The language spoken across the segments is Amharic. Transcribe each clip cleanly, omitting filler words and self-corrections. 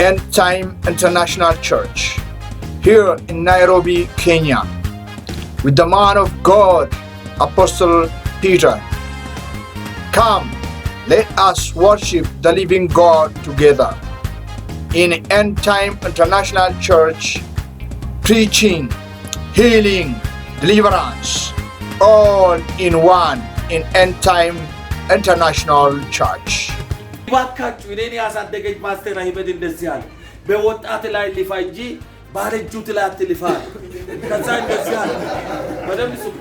End Time International Church here in Nairobi, Kenya, with the man of God, Apostle Peter. Come, let us worship the living God together in End Time International Church, preaching, healing, deliverance, all in one in End Time International Church. ባካችሁ እኔን ያሳደገኝ ፓስተር አይበድ እንደዚህ አለ። በወጣት ላይ ሊፋ እንጂ ባረጁት ላይ አትልፋ። ከዛ እንደዚህ አለ። በደምብ ሱቅ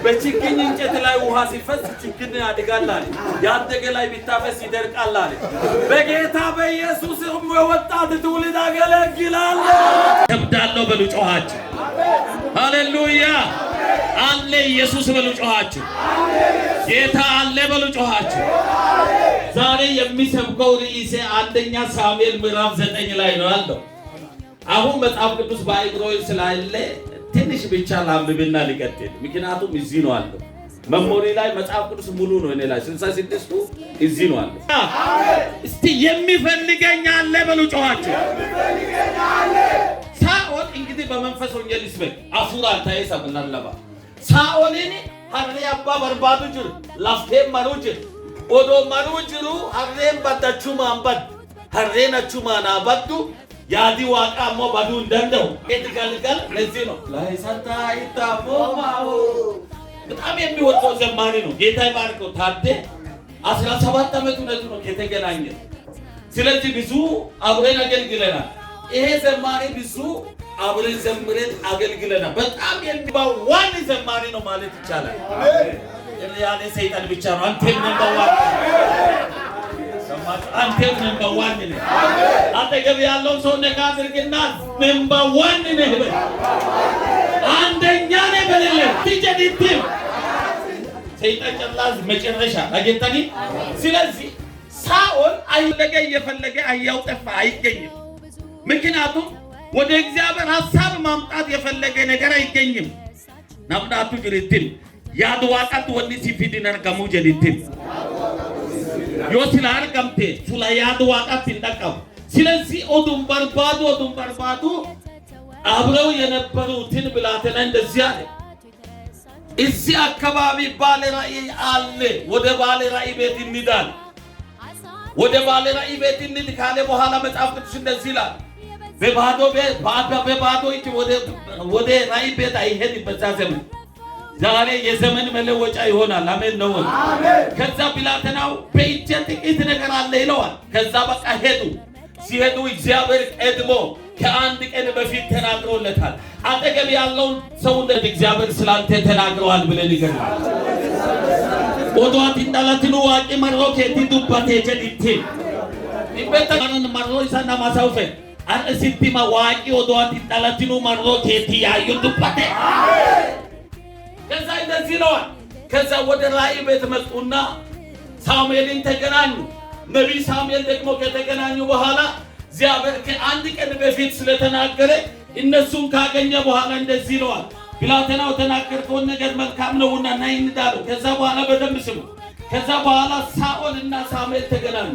በችግኝ እንጨት ላይ ውሃ ሲፈስ ችግኝ ያድጋል አለ። ያደገ ላይ ቢታፈስ ይደርቃል አለ። በጌታ በኢየሱስ ወጣት ትውልድ አገለግላል። ከብዳለው በሉ ጮሃችሁ። ሃሌሉያ አለ ኢየሱስ በሉ ጮሃችሁ። ጌታ አለ በሉ ጮሃችሁ። ዛሬ የሚሰብከው ርዕሴ አንደኛ ሳሙኤል ምዕራፍ 9 ላይ ነው ያለው። አሁን መጽሐፍ ቅዱስ በአይምሮዬ ስላለ ትንሽ ብቻ ላንብብና ልቀጥል። ምክንያቱም እዚህ ነው ያለው። መሞሪ ላይ መጽሐፍ ቅዱስ ሙሉ ነው እኔ ላይ 66ቱ እዚህ ነው ያለው። እስቲ የሚፈልገኝ አለ በሉ ጮሃችሁ። ሳኦል እንግዲህ በመንፈስ ወንጌል ይስበክ አፉራ ታይሰብናለባ ሳኦልን ሀሬ አባ በርባዱ ጅር ላፍቴ ማሩ ጅር ኦዶ ማሩ ጅሩ ሀሬን ባዳቹ ማንበድ ሀሬን አቹ ማናበዱ ያዲ ዋቃ ሞ ባዱ እንደንደው እትገልገል ለዚህ ነው ላይ ሳንታ ይታቦማው በጣም የሚወደው ዘማሪ ነው። ጌታ ይባርከው። ታዴ 17 ዓመቱ ነው ከተገናኘ። ስለዚህ ብዙ አብረን አገልግለናል። ይሄ ዘማሪ ብዙ አብረን ዘምረን አገልግለናል። በጣም የሚባው ዋን ዘማሪ ነው ማለት ይቻላል። ያለ ሰይጣን ብቻ ነው አንተም ነበር አንተም ነበር ዋን ነህ። አጠገብ ያለው ሰው ነካ አድርግና ነበር ዋን ነህ በል። አንደኛ ነህ በለለ ትጀዲትም ሰይጣን ጨላዝ መጨረሻ አገንታኒ። ስለዚህ ሳኦል እየፈለገ አያው ጠፋ አይገኝም። ምክንያቱም ወደ እግዚአብሔር ሐሳብ ማምጣት የፈለገ ነገር አይገኝም። ናምዳቱ ግሪትን ያድዋቃት ወኒ ሲፊዲነር ገሙ ጀዲትን ዮስላር ገምቴ ሱላ ያድዋቃት እንደቀው። ስለዚህ ኦዱም በርባዱ አብረው የነበሩትን ብላቴና እንደዚህ አለ። እዚህ አካባቢ ባለ ራእይ አለ፣ ወደ ባለ ራእይ ቤት እንሂዳለን። ወደ ባለ ራእይ ቤት እንሂድ ካለ በኋላ መጽሐፍ ቅዱስ እንደዚህ ይላል። በባዶ እጅ ወደ ራእይ ቤት አይሄድም። በዛ ዘመን ዛሬ የዘመን መለወጫ ይሆናል። አሜን ነው። ከዛ ብላቴናው በእጄ ጥቂት ነገር አለ ይለዋል። ከዛ በቃ ሄዱ። ሲሄዱ እግዚአብሔር ቀድሞ ከአንድ ቀን በፊት ተናግሮለታል። አጠገብ ያለውን ሰው እግዚአብሔር ስላንተ ተናግሯል ብለን ይገርማል። ኦዶት እንዳላትኑ ዋቂ መሮ ከቲ ዱባቴ ጀዲቲ ይበታን መሮ ይሳና ማሳውፈ አርሲቲማ ዋቂ ኦዶት እንዳላትኑ መሮ ከቲ ያዩ ዱባቴ። ከዛ እንደዚህ ነው። ከዛ ወደ ራእይ ቤት መጡና ሳሙኤልን ተገናኙ። ነቢይ ሳሙኤል ደግሞ ከተገናኙ በኋላ እግዚአብሔር ከአንድ ቀን በፊት ስለተናገረ እነሱን ካገኘ በኋላ እንደዚህ ይለዋል። ብላቴናው ተናገርከውን ነገር መልካም ነውና ናይ እንዳለው። ከዛ በኋላ በደንብ ስሙ። ከዛ በኋላ ሳኦል እና ሳሙኤል ተገናኙ።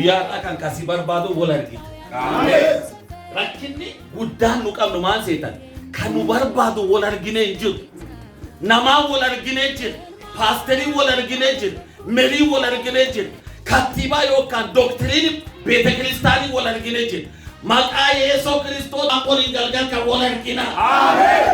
ያጣካን ካሲ በርባዶ ወለርጊ አሜን ረክኒ ጉዳን ኑቀም ነው ማን ሰይጣን ከኑ በርባዶ ወለርጊኔ እንጂ ናማ ወለርጊኔ እንጂ ፓስተሪ ወለርጊኔ እንጂ መሪ ወለርጊኔ እንጂ ካቲባ ዮካን ዶክትሪን ቤተክርስቲያን ወለርጊኔ እንጂ ማቃ ኢየሱስ ክርስቶስ አቆሪን ገልገል ከወለርጊና አሜን።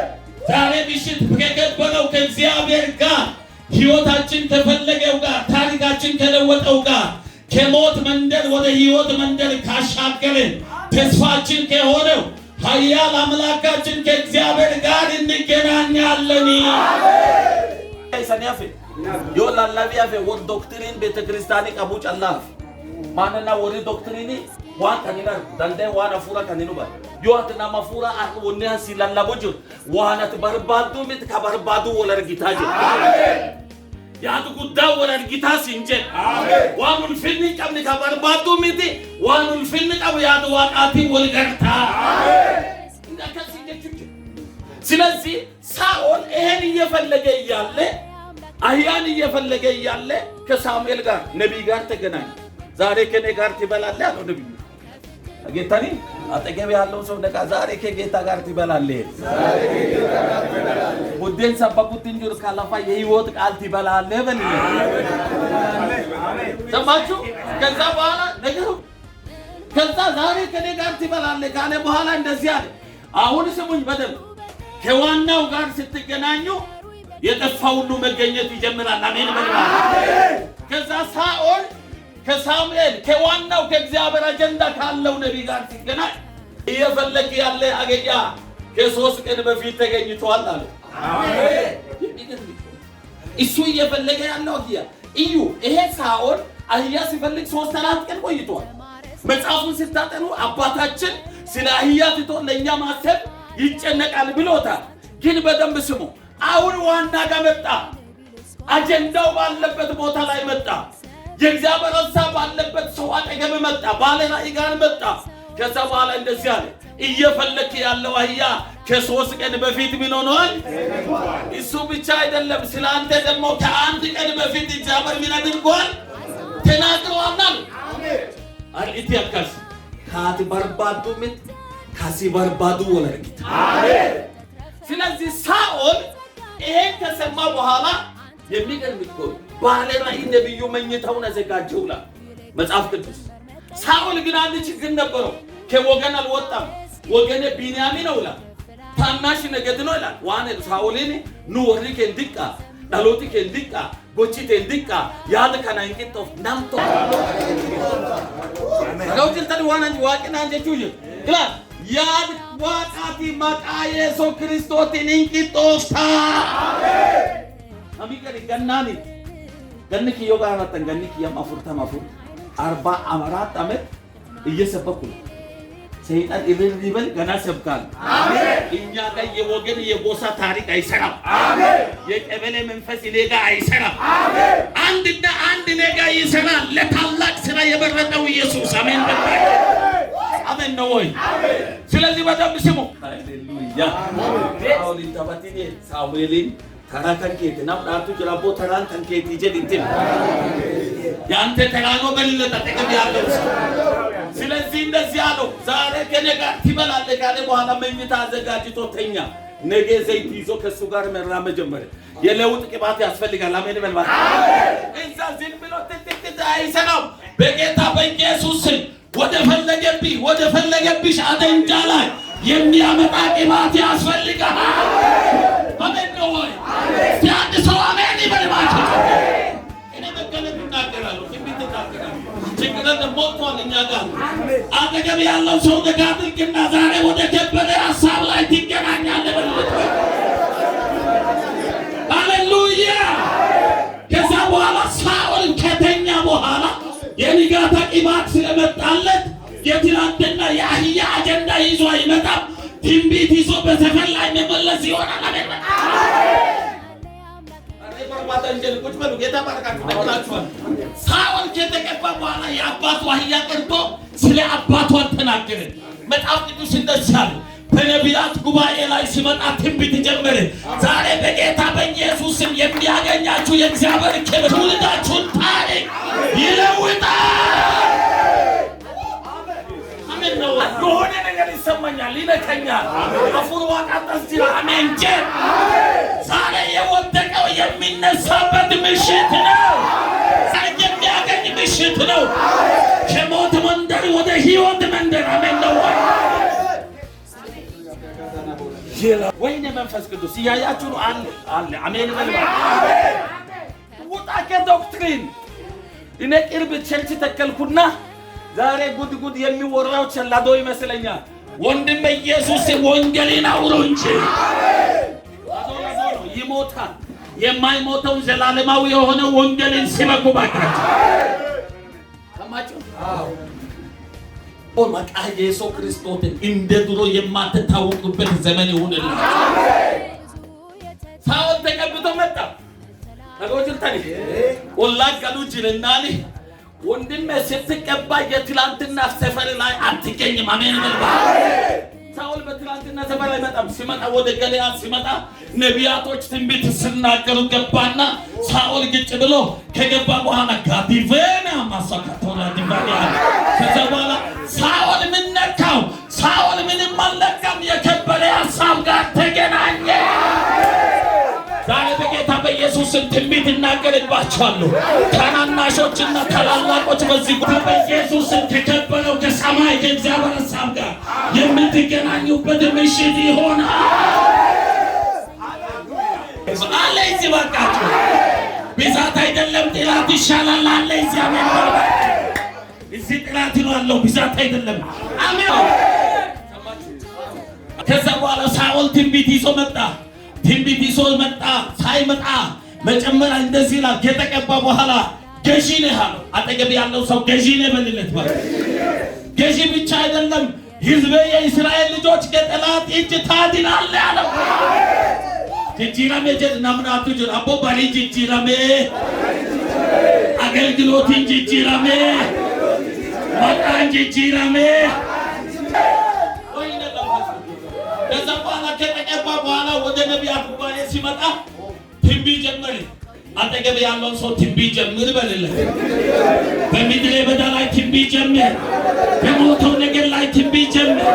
ዛሬ ምሽት ከገበለው ከእግዚአብሔር ጋር ሕይወታችን ከፈለገው ጋር ታሪካችን ከለወጠው ጋር ከሞት መንደር ወደ ሕይወት መንደር ካሻገረን ተስፋችን ከሆነው ኃያል አምላካችን ከእግዚአብሔር ጋር እንገናኛለን። አሜን። ሰኒያፈ ዮላላቢያፈ ወር ዶክትሪን ቤተክርስቲያን ቀቡጫላፍ ማንና ወሪ ዶክትሪኒ ዋን ከኒና ዳንደ ዋና ፉራ ከኒኑ ባ ዮአትና ማፉራ ወንያ ሲላላቦጆ ዋናት በርባዱ ምት ከበርባዱ ወለርጊታጅ አሜን። ያዱ ጉዳው ወለርጊታ ሲንጀ አሜን። ዋኑል ፊልኒ ቀብኒ ከበርባዱ ምት ዋኑል ፊልኒ ቀብ ያዱ ዋቃቲ ወልገርታ አሜን። እንደከሲ ደችች። ስለዚህ ሳኦል ይሄን እየፈለገ እያለ አህያን እየፈለገ እያለ ከሳሙኤል ጋር ነቢይ ጋር ተገናኘ። ዛሬ ከኔ ጋር ትበላለህ አለው ነቢዩ። ጌታኒ አጠገብ ያለው ሰው ነቃ ዛሬ ከጌታ ጋር ትበላለህ ቡድን ሰበኩት እንጆር ካላፋ የህይወት ቃል ትበላለህ በልኝ ሰማችሁ ከዛ በኋላ ነገሩ ከዛ ዛሬ ከኔ ጋር ትበላለህ ካለ በኋላ እንደዚህ አለ አሁን ስሙኝ በደም ከዋናው ጋር ስትገናኙ የጠፋው ሁሉ መገኘት ይጀምራል አሜን በልባል ከዛ ሳኦል ከሳሙኤል ከዋናው ከእግዚአብሔር አጀንዳ ካለው ነብይ ጋር ሲገናኝ እየፈለገ ያለ አገኛ ከ3 ቀን በፊት ተገኝቷል አለ አሜን እሱ እየፈለገ ያለው አህያ እዩ ይሄ ሳኦል አህያ ሲፈልግ 3-4 ቀን ቆይቷል መጽሐፉን ስታጠኑ አባታችን ስለ አህያ ትቶ ለኛ ማሰብ ይጨነቃል ብሎታል ግን በደንብ ስሙ አሁን ዋና ጋር መጣ አጀንዳው ባለበት ቦታ ላይ መጣ የእግዚአብሔር ሐሳብ ባለበት ሰው አጠገብ መጣ ባለ ራእይ ጋር መጣ ከዛ በኋላ እንደዚህ አለ እየፈለክ ያለው አህያ ከ3 ቀን በፊት ምን ሆኗል እሱ ብቻ አይደለም ስላንተ ደግሞ ከአንድ ቀን በፊት እግዚአብሔር ምን አድርጓል ተናግሯል አሜን አልኢት ያካስ ካት በርባዱ ምት ካሲ በርባዱ ወለርጊት አሜን ስለዚህ ሳኦል ይሄን ከሰማ በኋላ የሚገርም እኮ ባለ ራእይ ነብዩ መኝታውን አዘጋጀውላ መጽሐፍ ቅዱስ ሳኦል ግን አንድ ችግር ነበረው ከወገን አልወጣም ወገኔ ቢንያሚን ነውላ ታናሽ ነገድ ነው ይላል ዋኔ ሳኦልን ኑ ወሪከ እንድቃ ዳሎቲከ እንድቃ ጎቺቴ እንድቃ ያለ ከናንቂቶ ናምቶ ጋውጅልተን ዋናን ዋቂና አንጀቹኝ ክላስ ያድ ዋቃቲ ማቃየሶ ክርስቶስን እንቂጦታ አሜን አሚቀሪ ገናኒ ገንኪ ዮጋና ተንገንኪ ያማፉርታ ማፉር 44 ዓመት እየሰበኩ ሰይጣን ይበል ገና ሰብካል አሜን እኛ ጋር የወገን የጎሳ ታሪክ አይሰራም አሜን የቀበሌ መንፈስ ሌጋ አይሰራም አሜን አንድና አንድ ሌጋ ይሰራል ለታላቅ ስራ የበረጠው ኢየሱስ አሜን አሜን ነው ወይ አሜን ስለዚህ በደንብ ስሙ ሃሌሉያ አሜን ታባቲኒ ሳሙኤልን ታራካንኬት ናምጣቱ ጅራቦ ተራን ታንኬት ይጀድንትን ያንተ ተራኖ በልለታ ተቀብ ያለው ስለዚህ እንደዚህ አለው ዛሬ ከኔ ጋር ትበላለህ ካለ በኋላ መኝታ አዘጋጅቶ ተኛ ነገ ዘይት ይዞ ከሱ ጋር መራመድ ጀመረ የለውጥ ቅባት ያስፈልጋል አሜን በልባት አሜን እዛ ዝም ብሎ ትትት አይሰራም በጌታ በኢየሱስ ወደ ፈለገብሽ አደንጃ ላይ የሚያመጣ ቅባት ያስፈልጋል አሜን ነው ወይ ሲያድ ሰው አሜን ይበልባት እኔ መገለጥ እናገራለሁ ትንቢት እናገራለሁ ችግርን ሞቷል እኛ ጋር አጠገብ ያለው ሰው ደጋግልና ዛሬ ወደ ከበደ ሐሳብ ላይ ትገናኛለህ በሉት ሃሌሉያ ከዛ በኋላ ሳኦል ከተኛ በኋላ የንጋታ ቅባት ስለመጣለት የትናንትና የአህያ አጀንዳ ይዞ አይመጣም ትንቢት ይዞ በሰፈር ላይ መመለስ ይሆናል አሜን ቁጭ በሉ ጌታ ባረካችሁ ነግራችኋል ሳኦል ከተቀባ በኋላ የአባቱ አህያ ቀርቶ ስለ አባቱ ተናገረ መጽሐፍ ቅዱስ እንደሳለ በነቢያት ጉባኤ ላይ ሲመጣ ትንቢት ጀመረ ዛሬ በጌታ በኢየሱስ ስም የሚያገኛችሁ የእግዚአብሔር ክብር ትውልዳችሁን ታሪክ ይለውጣል አሜን ነው የሆነ ነገር ይሰማኛል ይነካኛል አፉሩ ዋቃጣስ ዲራ አሜን ጀ ዛሬ የወደቀው የሚነሳበት ምሽት ነው የሚያገኝ ምሽት ነው ከሞት መንደር ወደ ሕይወት መንደር አሜን ነው ወይኔ መንፈስ ቅዱስ ያያችሁ አለ አሜን በልባ ውጣ ከዶክትሪን እኔ ቅርብ ቸልች ተከልኩና ዛሬ ጉድ የሚወራው ቸላዶ ይመስለኛል ወንድም ኢየሱስ ወንጌልን አውሩ እንጂ አሜን ይሞታል የማይሞተው ዘላለማዊ የሆነ ወንጌልን ሲበኩ ባካችሁ ከማችሁ ወማቃ ኢየሱስ ክርስቶስን እንደ ድሮ የማትታወቁበት ዘመን ይሁንላችሁ አሜን ሳኦል ተቀብቶ መጣ አጎጅልታኒ ወላቀሉ ጅልናኒ ወንድሜ ስትቀባ የትላንትና ሰፈር ላይ አትገኝም አሜን በልባ ሳኦል በትላንትና ሰፈር ላይ መጣም ሲመጣ ወደ ገሊላ ሲመጣ ነቢያቶች ትንቢት ሲናገሩ ገባና ሳኦል ግጭ ብሎ ከገባ በኋላ ጋዲቬና ማሳካቶላ ዲቫዲያ ከዛ በኋላ ሳኦል ምን ስም ትንቢት እናገርባችኋለሁ። ታናናሾችና ታላላቆች በዚህ በኢየሱስ ስም ከከበረው ከሰማይ ከእግዚአብሔር ሐሳብ ጋር የምትገናኙበት ምሽት ይሆናል። አለ እዚህ በቃችሁ። ብዛት አይደለም ጥላት ይሻላል። አለ እዚህ አሜን። እዚህ ጥላት ነው ያለው ብዛት አይደለም። አሜን። ከዛ በኋላ ሳኦል ትንቢት ይዞ መጣ። ትንቢት ይዞ መጣ። ሳይመጣ መጨመሪያ እንደዚህ ይላል። ከተቀባ በኋላ ገዢ ነህ አለው። አጠገብ ያለው ሰው ገዢ ነህ በልለት ማለት ገዢ ብቻ አይደለም፣ ሕዝቤ የእስራኤል ልጆች ከጠላት እጅ ታድናለህ አለው። ጅጅራሜ ጀድና ምናቱ ጅር አቦ ባሊ ጅጅራሜ አገልግሎት ጅጅራሜ ማቃን ጅጅራሜ ከዛ በኋላ ከተቀባ በኋላ ወደ ነቢያት ጉባኤ ሲመጣ ትንቢት ጀመረ። አጠገብ ያለው ሰው ትንቢት ጀምር በልለት። በምድረ በዳ ላይ ትንቢት ጀምር። በሞተው ነገር ላይ ትንቢት ጀምር።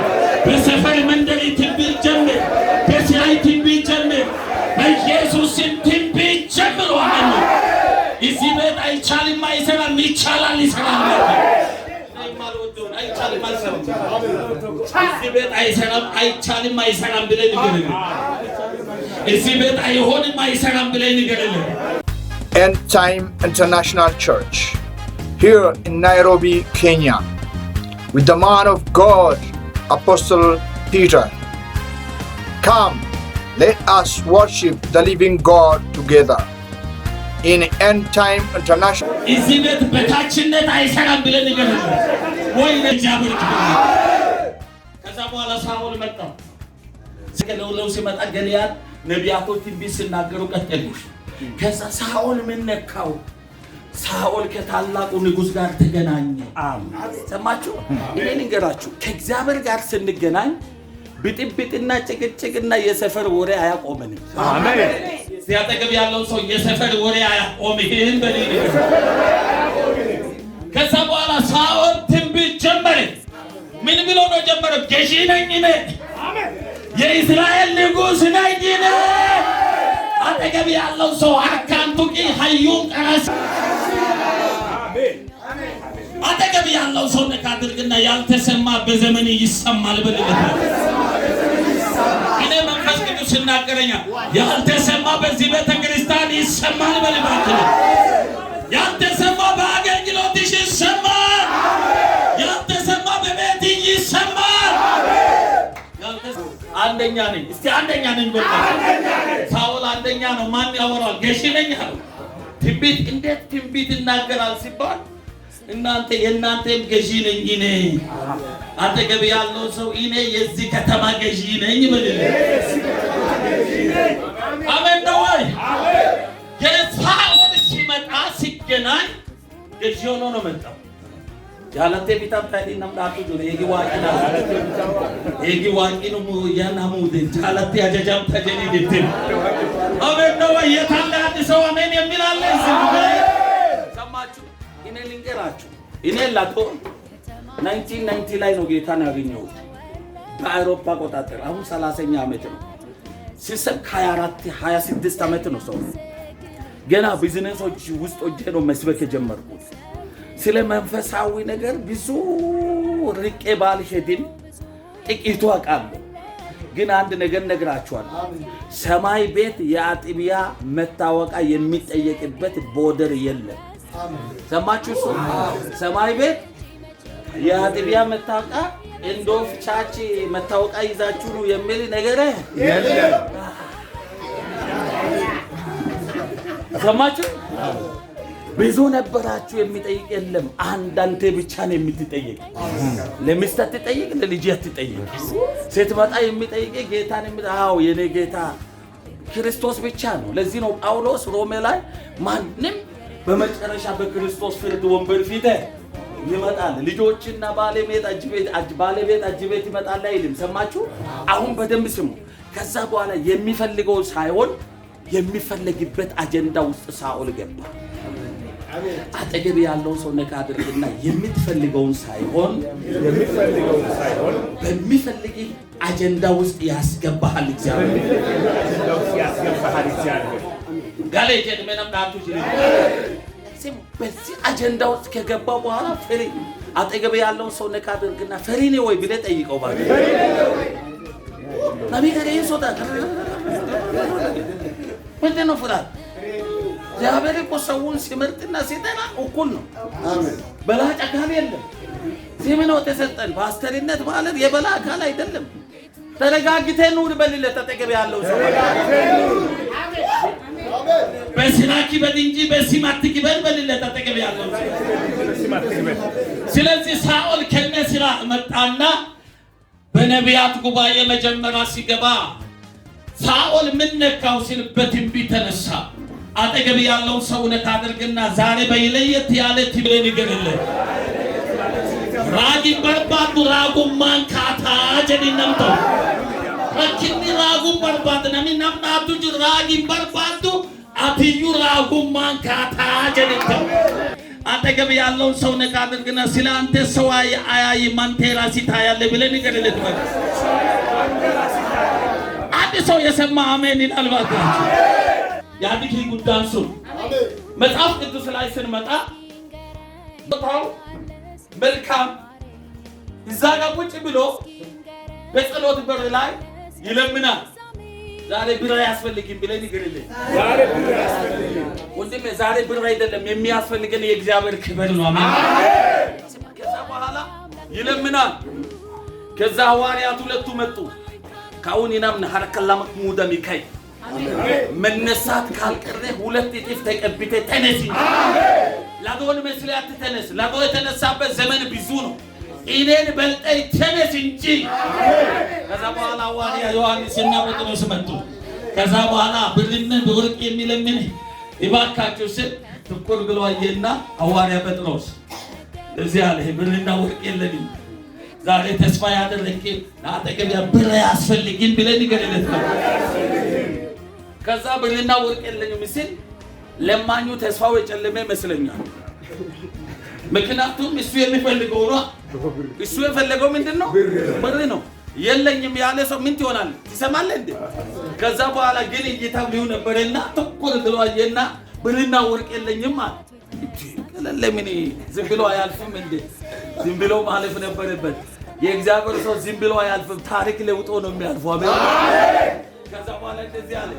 በሰፈር መንደር ትንቢት ጀምር። በስራይ ትንቢት ጀምር። በኢየሱስ ስም ትንቢት ጀምር። አሜን። እዚህ ቤት አይቻልም አይሰራም፣ ይቻላል ይሰራል። እዚህ ቤት አይሰራም አይቻልም አይሰራም ብለህ ንገረኝ። እዚህ ቤት አይሆንም አይሰራም ብለህ ንገረኝ። End Time International Church here in Nairobi, Kenya, with the man of God, Apostle Peter. Come, let us worship the living God together in End Time International. እዚህ ቤት በታችነት አይሰራም ብለህ ንገረኝ ወይ ለእግዚአብሔር ክብር። ከዛ በኋላ ሳኦል መጣ። ስለለው ሲመጣ ገሊያድ ነቢያቶች ትንቢት ሲናገሩ ቀጠሉ። ከዛ ሳኦል ምን ነካው? ሳኦል ከታላቁ ንጉሥ ጋር ተገናኘ። ሰማችሁ? እኔ ንገራችሁ፣ ከእግዚአብሔር ጋር ስንገናኝ ብጥብጥና ጭቅጭቅና የሰፈር ወሬ አያቆመንም። አሜን። ሲያጠገብ ያለው ሰው የሰፈር ወሬ አያቆምህም በልኝ። ከዛ በኋላ ሳኦል ትንቢት ጀመረ። ምን ብሎ ነው ጀመረ? ገዢ ነኝ እኔ፣ የእስራኤል ንጉሥ ነኝ እኔ። አጠገብ ያለው ሰው አካንቱቂ ሀዩን ቀራስ አጠገብ ያለው ሰው ነካ አድርግና ያልተሰማ በዘመን ይሰማል በልለት። እኔ መንፈስ ቅዱስ ይናገረኛል። ያልተሰማ በዚህ ቤተ ክርስቲያን ይሰማል በልባት። ያልተሰማ በአገልግሎትሽ ይሰማል። ያልተሰማ በቤት ይሰማል። አንደኛ ነኝ። እስቲ አንደኛ ነኝ በል። ሳኦል አንደኛ ነው። ማን ያወራል? ገዢ ነኝ አለው። ትንቢት እንዴት ትንቢት ይናገራል ሲባል እናንተ የእናንተም ገዢ ነኝ እኔ። አጠገብ ያለው ሰው እኔ የዚህ ከተማ ገዢ ነኝ በልልኝ። አሜን ነው ወይ? ሳኦል ሲመጣ ሲገናኝ ገዢ ሆኖ ነው መጣው። ያለቴ ቢታም ታይዲ ነምዳቱ ጆለ የጊዋቂና የጊዋቂኑ ያናሙደ ያለቴ አጃጃም ተጀኒ ደት አሜን ነው ወይ? የታለ አንድ ሰው አሜን የሚል አለ? ሰማችሁ? እኔ ልንገራችሁ፣ እኔ ላቶ 1990 ላይ ነው ጌታን ያገኘሁት በአውሮፓ አቆጣጠር። አሁን 30ኛ ዓመት ነው። ሲሰብክ 26 ዓመት ነው ሰው። ገና ቢዝነሶች ውስጥ ሆኜ ነው መስበክ የጀመርኩት። ስለ መንፈሳዊ ነገር ብዙ ርቄ ባልሄድም ጥቂቱ አውቃለሁ። ግን አንድ ነገር ነግራችኋለሁ። ሰማይ ቤት የአጥቢያ መታወቂያ የሚጠየቅበት ቦርደር የለም። ሰማችሁ? እሱ ሰማይ ቤት የአጥቢያ መታወቂያ እንዶፍ ቻች መታወቂያ ይዛችሁ ነው የሚል ነገር የለም። ሰማችሁ? ብዙ ነበራችሁ የሚጠይቅ የለም። አንዳንተ ብቻ ነው የምትጠይቅ። ለሚስት አትጠይቅ፣ ለልጅ አትጠይቅ። ስትመጣ የሚጠይቅ ጌታን አዎ የኔ ጌታ ክርስቶስ ብቻ ነው። ለዚህ ነው ጳውሎስ ሮሜ ላይ ማንም በመጨረሻ በክርስቶስ ፍርድ ወንበር ፊት ይመጣል፣ ልጆችና ባለቤት አጅቤት ይመጣል አይልም። ሰማችሁ? አሁን በደንብ ስሙ። ከዛ በኋላ የሚፈልገው ሳይሆን የሚፈልግበት አጀንዳ ውስጥ ሳኦል ገባ። አጠገብ ያለው ሰው ነካ አድርግና የምትፈልገውን ሳይሆን በሚፈልግ አጀንዳ ውስጥ ያስገባሃል እግዚአብሔር። ጋሌ ጀድመንም ናቱ ጅሪ በዚህ አጀንዳ ውስጥ ከገባ በኋላ ፈሪ አጠገብ ያለው ሰው ነካ አድርግና ፈሪ ነው ወይ ብለህ ጠይቀው ባለ ነብይ ከዚህ ሶታ ምንድን ነው ፍራት እግዚአብሔር እኮ ሰውን ሲመርጥና ሲጠራ እኩል ነው። አሜን። በላጭ አካል የለም። ሲምነው ተሰጠን ፓስተርነት ማለት የበላ አካል አይደለም። ተረጋግተን ኑር በልለት አጠገብ ያለው ሰው አሜን። በስራኪ በድንጂ በሲማት ግበል በልለት አጠገብ ያለው ሰው በሲማት ግበል። ስለዚህ ሳኦል ከነስራ መጣና በነቢያት ጉባኤ መጀመሪያ ሲገባ ሳኦል ምን ነካው ሲል በትንቢት ተነሳ። አጠገብ ያለው ሰው ነካ አድርግና ዛሬ በይለየት ያለ ትብለን ይገርልህ ራጊ በርባዱ ራጉማን ካታ ጀዲነምቶ ረኪኒ ራጉም በርባድ ነሚ ነምናቱ ራጊ በርባዱ አትዩ ራጉማን ካታ ጀዲነምቶ አጠገብ ያለው ሰው ነካ አድርግና ስለ አንተ ሰው አያይ ማንቴራ ሲታያለ ብለን ይገርልህ አንድ ሰው የሰማ አሜን ይላል ባካችሁ ያድክ ጉዳንሱ መጽሐፍ ቅዱስ ላይ ስንመጣ ቦታው መልካም ይዛጋ ቁጭ ብሎ በጸሎት በር ላይ ይለምናል። ዛሬ ብር ያስፈልግኝ ብለን ይገርልኝ ዛሬ ብር ያስፈልግኝ ወንድሜ ዛሬ ብር አይደለም የሚያስፈልገን የእግዚአብሔር ክብር ነው። አሜን። ከዛ በኋላ ይለምናል። ከዛ ሐዋርያት ሁለቱ መጡ ካውኒናም ሐረከላም ሙዳ ሚካይ መነሳት ካልቀረ ሁለት እጥፍ ተቀብተ ተነስ። ላዶን መስሊያት ተነስ። ላዶ የተነሳበት ዘመን ብዙ ነው። ኢኔን በልጠይ ተነስ እንጂ። ከዛ በኋላ ሐዋርያ ዮሐንስና ጴጥሮስ መጡ። ከዛ በኋላ ብርና ወርቅ የሚለምን ይባርካችሁ ሲል ትኩር ብሎ አየና ሐዋርያ ጴጥሮስ እዚህ አለ ብርና ወርቅ የለኝም ዛሬ ተስፋ ያደረክ አጠገብ ብር ያስፈልግኝ ብለን ይገርለት ነው። ከዛ ብርና ወርቅ የለኝም ሲል ለማኙ ተስፋው የጨለመ መስለኛል። ምክንያቱም እሱ የሚፈልገው ነው። እሱ የፈለገው ምንድነው? ብር ነው። የለኝም ያለ ሰው ምን ይሆናል? ትሰማለህ እንዴ? ከዛ በኋላ ግን እይታው ሊሆን ነበርና ተቆር ብሎ አየና ብርና ወርቅ የለኝም አለ። ለምን ዝም ብሎ አያልፍም እንዴ? ዝም ብሎ ማለፍ ነበረበት። የእግዚአብሔር ሰው ዝም ብሎ አያልፍም። ታሪክ ለውጦ ነው የሚያልፈው። አሜን። ከዛ በኋላ እንደዚህ አለ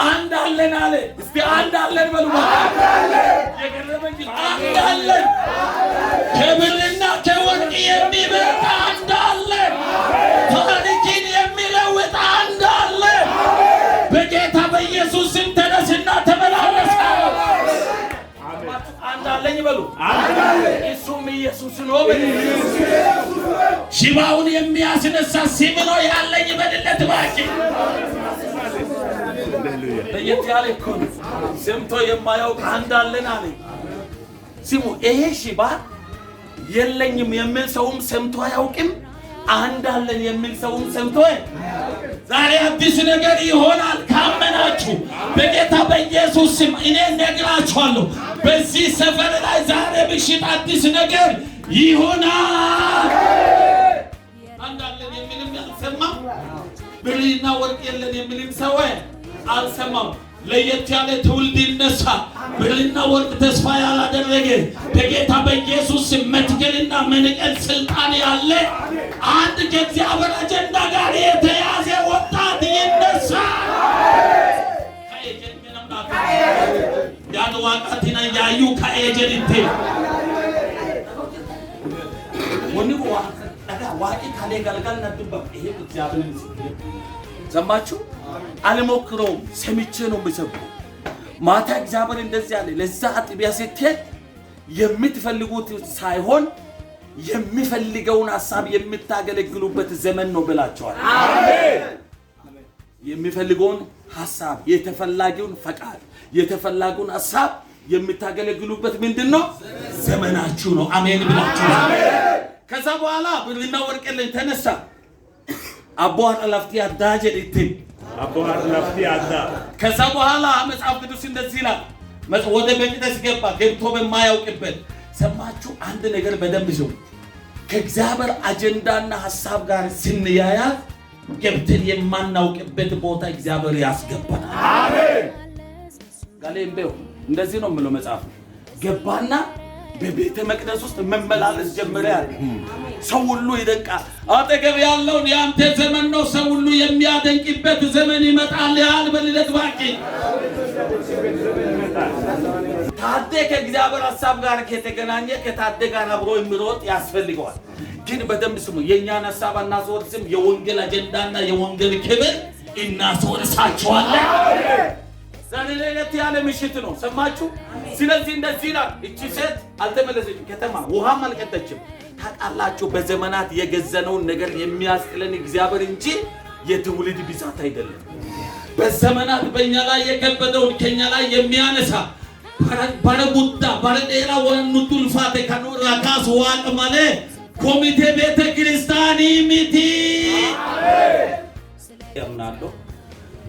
አንድ አለን አለ። እስቲ አንድ አለን በሉ የገረመኝ አንድ አለን ከብርና ከወርቅ የሚበልጥ አንድ አለን። ታሪክን የሚለውጥ አንድ አለን። በጌታ በኢየሱስ ስም ተነስና ተመላለስ። አንድ አለኝ በሉ እሱም ኢየሱስ ነው። ሽባውን የሚያስነሳ ስም ነው ያለኝ በልለት ባቂ ለየት ያለ እኮ ሰምቶ የማያውቅ አንድ አለን አለ። ስሙ ይሄ ሽባ የለኝም የሚል ሰውም ሰምቶ አያውቅም። አንድ አለን የሚል ሰውም ሰምቶ ዛሬ አዲስ ነገር ይሆናል ካመናችሁ በጌታ በኢየሱስ ስም እኔ ነግራችኋለሁ። በዚህ ሰፈር ላይ ዛሬ ምሽት አዲስ ነገር ይሆናል። አንድ አለን የሚልም አልሰማም። ብርና ወርቅ የለን የሚልም ሰው አልሰማም። ለየት ያለ ትውልድ ይነሳ። ብርና ወርቅ ተስፋ ያላደረገ በጌታ በኢየሱስ ስም መትከልና መንቀል ስልጣን ያለ አንድ ከእግዚአብሔር አጀንዳ ጋር የተያዘ ወጣት ይነሳ። ያን ዋቃቲና ያዩ ከኤጀንቴ ወንቁ ዋቂ ካለ galgal ነጥበብ ይሄ እግዚአብሔርን ሰማችሁ? አልሞክረውም ሰምቼ ነው የምሰብከው። ማታ እግዚአብሔር እንደዚህ አለ። ለዛ አጥቢያ ስትሄድ የምትፈልጉት ሳይሆን የሚፈልገውን ሐሳብ የምታገለግሉበት ዘመን ነው ብላችኋል። አሜን። የሚፈልገውን ሐሳብ የተፈላጊውን ፈቃድ የተፈላጊውን ሐሳብ የምታገለግሉበት ምንድነው? ዘመናችሁ ነው። አሜን ብላችሁ ከዛ በኋላ ብርና ወርቅ የለኝ ተነሳ። አቦር ለፍቲ አዳጀ ዲትን አቦር ለፍቲ አዳ ከዛ በኋላ መጽሐፍ ቅዱስ እንደዚህ ይላል። ወደ መቅደስ ገባ። ገብቶ በማያውቅበት ሰማችሁ። አንድ ነገር በደንብ ይዘው ከእግዚአብሔር አጀንዳና ሐሳብ ጋር ስንያያዝ ገብተን የማናውቅበት ቦታ እግዚአብሔር ያስገባናል። አሜን። ጠሌምቤው እንደዚህ ነው የምለው መጽሐፍ ገባና በቤተ መቅደስ ውስጥ መመላለስ ጀመረ ያለ ሰው ሁሉ ይደንቃል። አጠገብ ያለውን ያንተ ዘመን ነው ሰው ሁሉ የሚያደንቅበት ዘመን ይመጣል ያል በልደት ባቂ ታዴ ከእግዚአብሔር ሐሳብ ጋር ከተገናኘ ከታዴ ጋር አብሮ የሚሮጥ ያስፈልገዋል። ግን በደንብ ስሙ። የኛን ሐሳብ እናስወርስም የወንጌል አጀንዳና የወንጌል ክብር እናስወርሳቸዋለን። ዛሬ ለየት ያለ ምሽት ነው። ሰማችሁ? ስለዚህ እንደዚህ ነው። እቺ ሴት አልተመለሰችም፣ ከተማ ውሃም አልቀጠችም። ታውቃላችሁ በዘመናት የገዘነውን ነገር የሚያስጥለን እግዚአብሔር እንጂ የትውልድ ብዛት አይደለም። በዘመናት በእኛ ላይ የከበደውን ከኛ ላይ የሚያነሳ ባረጉዳ ባረዴራ ወንቱ ልፋቴ ከኑር ራካስ ዋቅ ማለ ኮሚቴ ቤተ ክርስቲያን ሚቲ ያምናለሁ።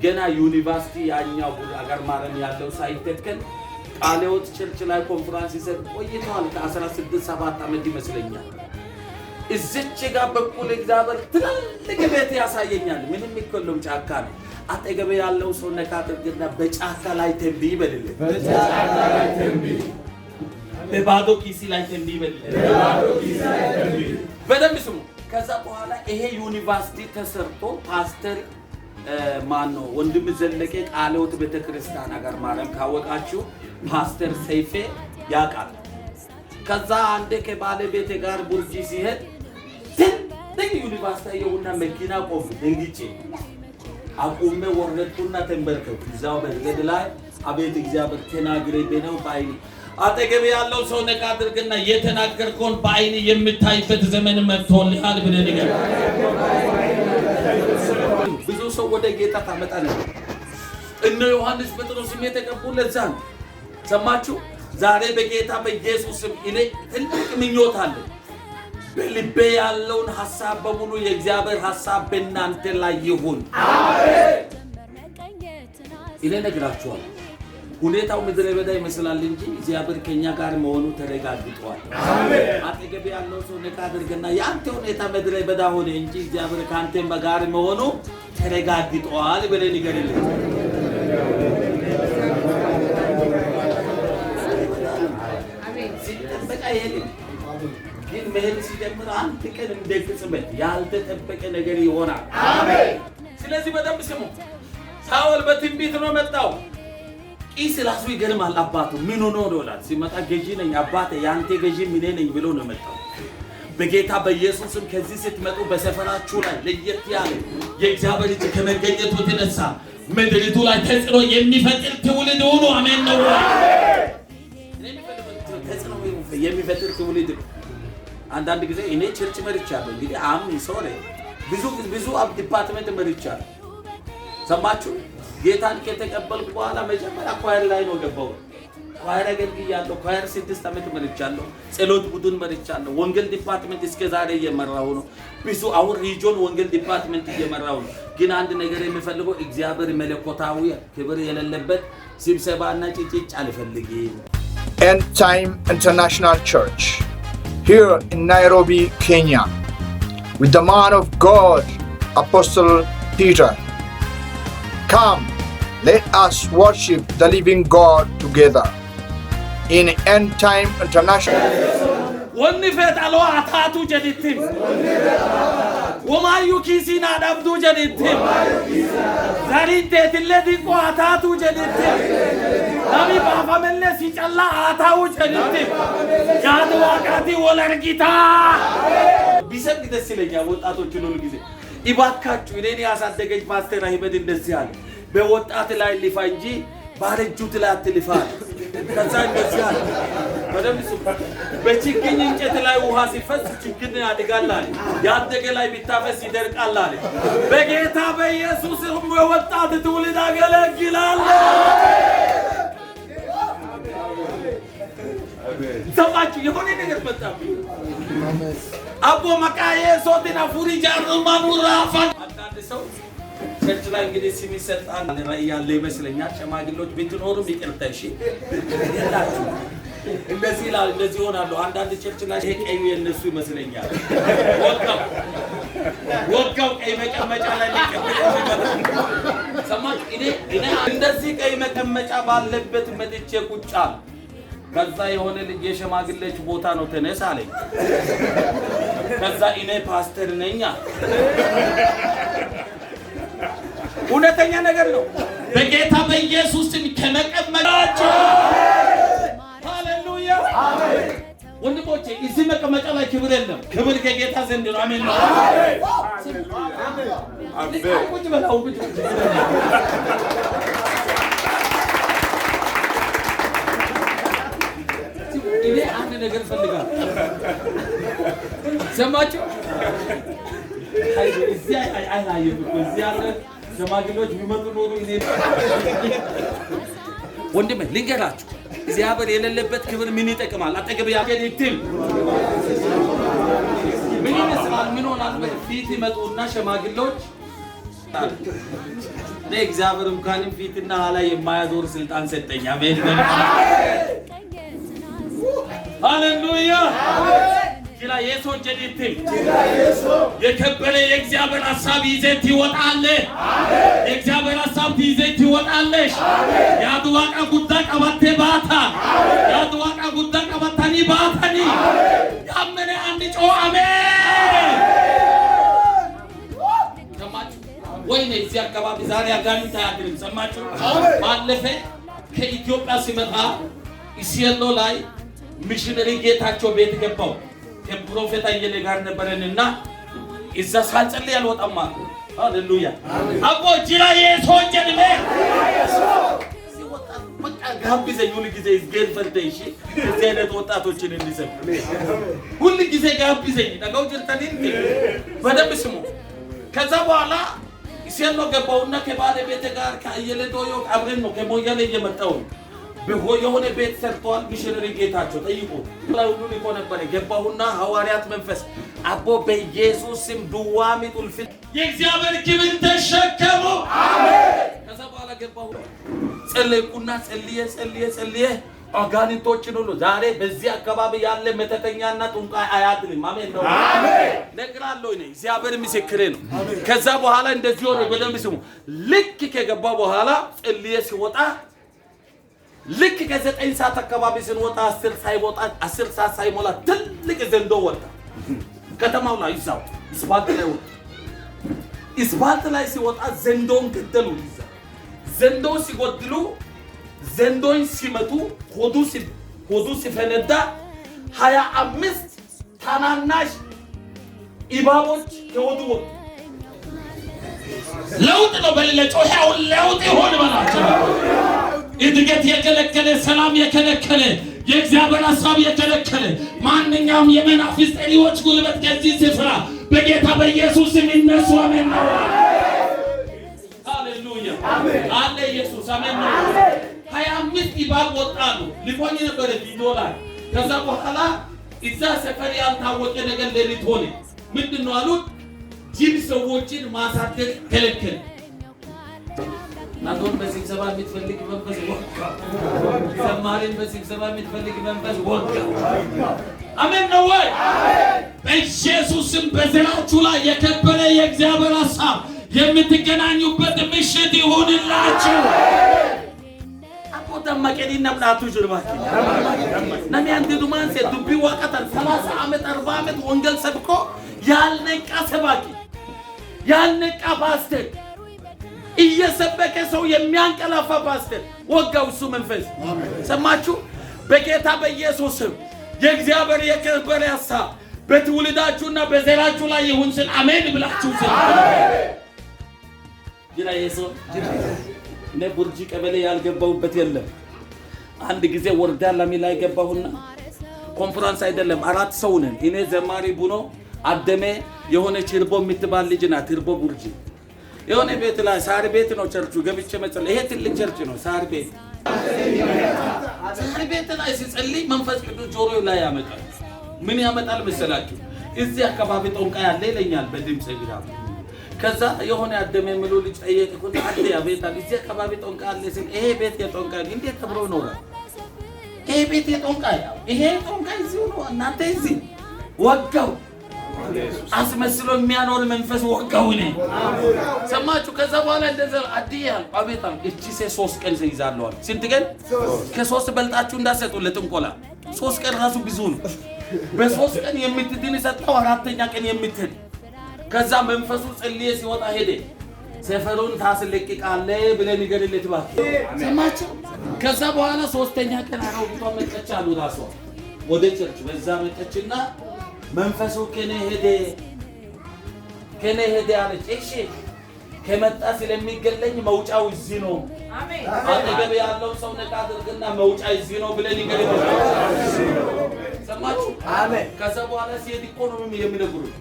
ገና ዩኒቨርሲቲ ያኛው አገር ማረም ያለው ሳይተከል ቃለ ሕይወት ቸርች ላይ ኮንፈረንስ ይሰጥ ቆይቷል። ከ16-17 ዓመት ይመስለኛል። እዚች ጋር በኩል እግዚአብሔር ትልቅ ቤት ያሳየኛል። ምንም ይከለም ጫካ ነው። አጠገብ ያለው ሰው ነካተርግና በጫካ ላይ ተንብይ በልልህ፣ በጫካ ላይ ተንብይ፣ በባዶ ኪስ ላይ ተንብይ በልልህ፣ በባዶ ኪስ ላይ ተንብይ። በደንብ ስሙ። ከዛ በኋላ ይሄ ዩኒቨርሲቲ ተሰርቶ ፓስተር ማን ነው ወንድም ዘለቀ ቃለ ሕይወት ቤተክርስቲያን አገር ማረም ካወቃችሁ ፓስተር ሰይፌ ያውቃል። ከዛ አንዴ ከባለቤቴ ጋር ቡርጂ ሲሄድ ትልቅ ዩኒቨርሲቲ የውና መኪና ቆም ደንግጬ አቁሜ ወረድኩና ተንበርከኩ። እዛው በገድ ላይ አቤት እግዚአብሔር ተናግረኝ በነው ባይኒ አጠገብ ያለው ሰው ነካ አድርግና የተናገርከውን ባይኒ የምታይበት ዘመን መጥቶልሃል ብለህ ንገር። ብዙ ሰው ወደ ጌታ ታመጣለህ። እነ ዮሐንስ ጴጥሮስም የተቀበሉት ለዛ ነው። ሰማችሁ? ዛሬ በጌታ በኢየሱስ ስም እኔ ትልቅ ምኞት አለ። በልቤ ያለውን ሐሳብ በሙሉ የእግዚአብሔር ሐሳብ በእናንተ ላይ ይሁን። አሜን። እኔ ነግራችኋለሁ። ሁኔታው ምድረ በዳ ይመስላል እንጂ እግዚአብሔር ከኛ ጋር መሆኑ ተረጋግጧል። አሜን። አጠገብ ያለው ሰው ነካ አድርገና ያንተ ሁኔታ ምድረ በዳ ሆነ እንጂ እግዚአብሔር ካንተ ጋር መሆኑ ተረጋግጧል ብለህ ንገርልኝ። አሜን። ሲጠበቅ አይሄድም። ግን መሄድ ሲጀምር አንድ ቀን እንደቅጽበት ያልተጠበቀ ነገር ይሆናል። አሜን። ስለዚህ በደንብ ስሙ። ሳኦል በትንቢት ነው መጣው። ቂስ ራሱ ይገርማል። አባቱ ምን ሆኖ ይላል። ሲመጣ ገዢ ነኝ አባቴ ያንተ ገዢ ምን ነኝ ብሎ ነው መጣው። በጌታ በኢየሱስም ከዚህ ስትመጡ በሰፈራችሁ ላይ ለየት ያለ የእግዚአብሔር እጅ ከመገኘቱ የተነሳ ምድሪቱ ላይ ተጽዕኖ የሚፈጥር ትውልድ ሆኖ አሜን ነው። ተጽዕኖ የሚፈጥር ትውልድ ነው። አንዳንድ ጊዜ እኔ ቸርች መርቻለሁ። እንግዲህ አሁን ሶሪ ብዙ ዲፓርትመንት መርቻለሁ። ሰማችሁ? ጌታን ከተቀበልኩ በኋላ መጀመሪያ ኳየር ላይ ነው ገባው። ኳየር አገልግያለሁ። ኳየር 6 ዓመት መርቻለሁ። ጸሎት ቡድን መርቻለሁ። ወንጌል ዲፓርትመንት እስከ ዛሬ እየመራው ነው። ብዙ አሁን ሪጆን ወንጌል ዲፓርትመንት እየመራው ነው። ግን አንድ ነገር የሚፈልገው እግዚአብሔር መለኮታዊ ክብር የሌለበት ስብሰባና ጭጭጭ አልፈልግም። End Time International Church here in Nairobi, Kenya, with the man of God, Apostle Peter. Come, let us worship the living God together in End Time International. ونفت على عطاتو جديدتم وما يكيسنا نبدو جديدتم زارين تيت الذي عطاتو جديدتم نبي بابا من الذي جل عطاو جديدتم جاد واقعتي ولرقيتا بيسب كده سيليا وطاتو جنون كده إباكاتو إنني أصدقائي باستر راهبة النسيان بوطات لا اللفانجي بارجوت لا تلفان كذا النسيان بدم يسوق بتشكين إنك تلاقي وهاسي فس تشكين أديكال لالي يادك لاي بيتافس يدرك الله بقيتا بيسوس هم وطات تولد أقلك جلال سمعتي يهوني نقدر بتابي أبو مكاية صوتنا فوري جارو مانورا فان أنت سو ቸርች ላይ እንግዲህ ሲሚ ሰጣን ራእይ ያለ ይመስለኛል። ሸማግሌዎች ቢትኖሩ ይቅርታሽ ይላችሁ እንደዚህ ይላል እንደዚህ ሆናሉ። አንዳንድ ቸርች ላይ ይሄ ቀዩ የነሱ ይመስለኛል። ወቃው ቀይ መቀመጫ ላይ ሊቀመጥ ሰማ ሰማች እኔ እንደዚህ ቀይ መቀመጫ ባለበት መጥቼ ቁጭ አለ። ከዛ የሆነ ልጅ የሸማግሌዎች ቦታ ነው ተነስ አለኝ። ከዛ እኔ ፓስተር ነኝ። እውነተኛ ነገር ነው። በጌታ በኢየሱስ ስም ከመቀመጫቸው ሃሌሉያ አሜን። ወንድሞቼ እዚህ መቀመጫ ላይ ክብር የለም። ክብር ከጌታ ዘንድ ነው። አሜን ነው። አሜን። ቁጭ በላው ቁጭ እኔ አንድ ነገር ፈልጋለሁ። ሰማችሁ? እዚህ አይላየም እኮ እዚህ ያለ ሸማግሌዎች ቢመጡ ኖሮ እኔ ወንድሜ ልንገራችሁ፣ እግዚአብሔር የሌለበት ክብር ምን ይጠቅማል? አጠገብ ያገኝትም ምን ይመስላል? ምን ሆናል? ፊት ይመጡና ሸማግሌዎች እኔ እግዚአብሔር እንኳንም ፊትና ኋላ የማያዞር ስልጣን ሰጠኝ። አሜን ሃሌሉያ ኪላ ኢየሱስ ጀዲት የከበረ የእግዚአብሔር ሐሳብ ይዘት ይወጣል። የእግዚአብሔር ሐሳብ ይዘት ይወጣልሽ። ያዱዋቃ ጉዳ ቀባቴ ባታ ያዱዋቃ ጉዳ ቀባታኒ ባታኒ ያመነ አንድ ጮ አሜን። ሰማችሁ ወይኔ? እዚህ አካባቢ ዛሬ አጋንንት አያድርም። ሰማችሁ? ባለፈ ከኢትዮጵያ ሲመጣ ኢሲኤሎ ላይ ሚሽነሪ ጌታቸው ቤት ገባው። ከፕሮፌት አየለ ጋር ነበረንና እዛ ሳንጸልይ አልወጣም አሉ። ሃሌሉያ አቦ ጂራ ኢየሱስ ጀድሜ ሲወጣ በቃ ጋብዘኝ ሁሉ ጊዜ እዝጌል ፈርደሽ እዚህ አይነት ወጣቶችን እንዲሰብ ሁሉ ጊዜ ጋብዘኝ ነገው ጅርተን በደንብ ስሙ። ከዛ በኋላ ኢሲኤሎ ገባውና ከባለቤቴ ጋር ከአየለ ዶዮ አብረን ነው ከሞያሌ እየመጣው የሆነ ቤት ሰርቷል። ሚሽነሪ ጌታቸው ጠይቁ ሁሉ ሊቆ ነበር። ገባሁና ሐዋርያት መንፈስ አቦ በኢየሱስ ስም ዱዋሚ ጡልፍ የእግዚአብሔር ክብር ተሸከሙ አሜን። ከዛ በኋላ ገባሁ ጸለይኩና ጸልዬ አጋንንቶችን ሁሉ ዛሬ በዚህ አካባቢ ያለ መተተኛና ጡንቃይ አያድንም። አሜን ነው አሜን ነግራለሁ። እኔ እግዚአብሔር ምስክሬ ነው። ከዛ በኋላ እንደዚህ ሆነ። በደንብ ስሙ። ልክ ከገባ በኋላ ጸልዬ ሲወጣ ልክ ከ9 ሰዓት አካባቢ ስንወጣ 10 ሰዓት ሳይሞላ ትልቅ ዘንዶ ወጣ። ከተማው ላይ ይዛው እስባልት ላይ ወጣ። እስባልት ላይ ሲወጣ ዘንዶን ገደሉ። ዘንዶ ሲጎድሉ ዘንዶን ሲመቱ ሆዱ ሲፈነዳ 25 ታናናሽ ኢባቦች ከሆዱ ወጡ። ለውጥ ነው በሌለ ጮኸው ለውጥ ይሆን በላቸው። እድገት የከለከለ ሰላም የከለከለ የእግዚአብሔር ሐሳብ የከለከለ ማንኛውም የመናፍስት ጠሪዎች ጉልበት ከዚህ ስፍራ በጌታ በኢየሱስ ስም ይነሱ። አሜን ነው። ሃሌሉያ አለ ኢየሱስ አሜን ነው። 25 ኢባብ ወጣሉ። ሊቆኝ ነበር ቪዲዮ ላይ። ከዛ በኋላ እዛ ሰፈር ያልታወቀ ነገር ሌሊት ሆነ። ምንድነው አሉት? ጅብ ሰዎችን ማሳደግ ከለከለ። ናቶን በስብሰባ የምትፈልግ መንፈስ ወጣ። ዘማሪን በስብሰባ የምትፈልግ መንፈስ ወጣ። አሜን ነው ወይ? በኢየሱስ ስም በዘራችሁ ላይ የከበረ የእግዚአብሔር ሐሳብ የምትገናኙበት ምሽት ይሁንላችሁ። አቆጣ ማቀዲ ነብላቱ ጅርባኪ ነሚ አንተ ዱማን ሴ ዱቢ ወቀተን 30 ዓመት 40 ዓመት ወንጌል ሰብኮ ያልነቃ ሰባኪ ያልነቃ ፓስተር እየሰበከ ሰው የሚያንቀላፋ ፓስተር ወጋው እሱ መንፈስ። ሰማችሁ? በጌታ በኢየሱስ ስም የእግዚአብሔር የከበረ ሐሳብ በትውልዳችሁና በዘራችሁ ላይ ይሁን ስል አሜን ብላችሁ ስል ጅራ ኢየሱስ እኔ ቡርጂ ቀበሌ ያልገባሁበት የለም። አንድ ጊዜ ወርዳ ላሚ ላይ ገባሁና ኮንፈረንስ አይደለም 4 ሰው ነን። እኔ ዘማሪ ቡኖ አደሜ የሆነ ችርቦ የምትባል ልጅ ናት። ችርቦ ቡርጂ የሆነ ቤት ላይ ሳር ቤት ነው ቸርቹ ገብቼ መጸለይ። ይሄ ትልቅ ቸርች ነው። ሳር ቤት ላይ ሲጸልይ መንፈስ ቅዱስ ጆሮ ላይ ያመጣል። ምን ያመጣል መሰላችሁ? እዚህ አካባቢ ጦንቃ ያለ ይለኛል በድምጽ ግራ። ከዛ የሆነ አደሜ ምሉ ልጅ ጠየቅኩት። አደ ያቤታ እዚህ አካባቢ ጦንቃ አለ ሲል ይሄ ቤት የጦንቃ እንዴት ተብሎ ነው? ይሄ ቤት የጦንቃ ይሄ ጦንቃ እዚህ ነው። እናንተ እዚህ ወጋው አስመስሎ የሚያኖር መንፈስ ወጋው ነኝ። ሰማችሁ? ከዛ በኋላ እንደዛ አዲያ አቤታ እቺ 3 ቀን ይዛለሁ። ስንት ቀን? ከ3 በልጣችሁ እንዳሰጡ ለጥንቆላ 3 ቀን ራሱ ብዙ ነው። በ3 ቀን የምትድን ሰጣው፣ 4ኛ ቀን የምትድን። ከዛ መንፈሱ ጸልዬ ሲወጣ ሄደ። ሰፈሩን ታስለቅቃለህ ብለህ ንገርለት እባክህ። ሰማችሁ? ከዛ በኋላ 3ኛ ቀን አሮጊቷ መጣች አሉ ራሷ ወደ ቸርች በዛ መጣችና መንፈሱ ከኔ ሄደ አለች። እሺ ከመጣ ስለሚገለኝ መውጫው እዚህ ነው። አሜን። አጠገብ ያለው ሰው ነቃ አድርግና መውጫ እዚህ ነው ብለን ይገለጥ። ሰማችሁ? አሜን። ከዛ በኋላ ሲሄድ እኮ ነው የሚነግሩት።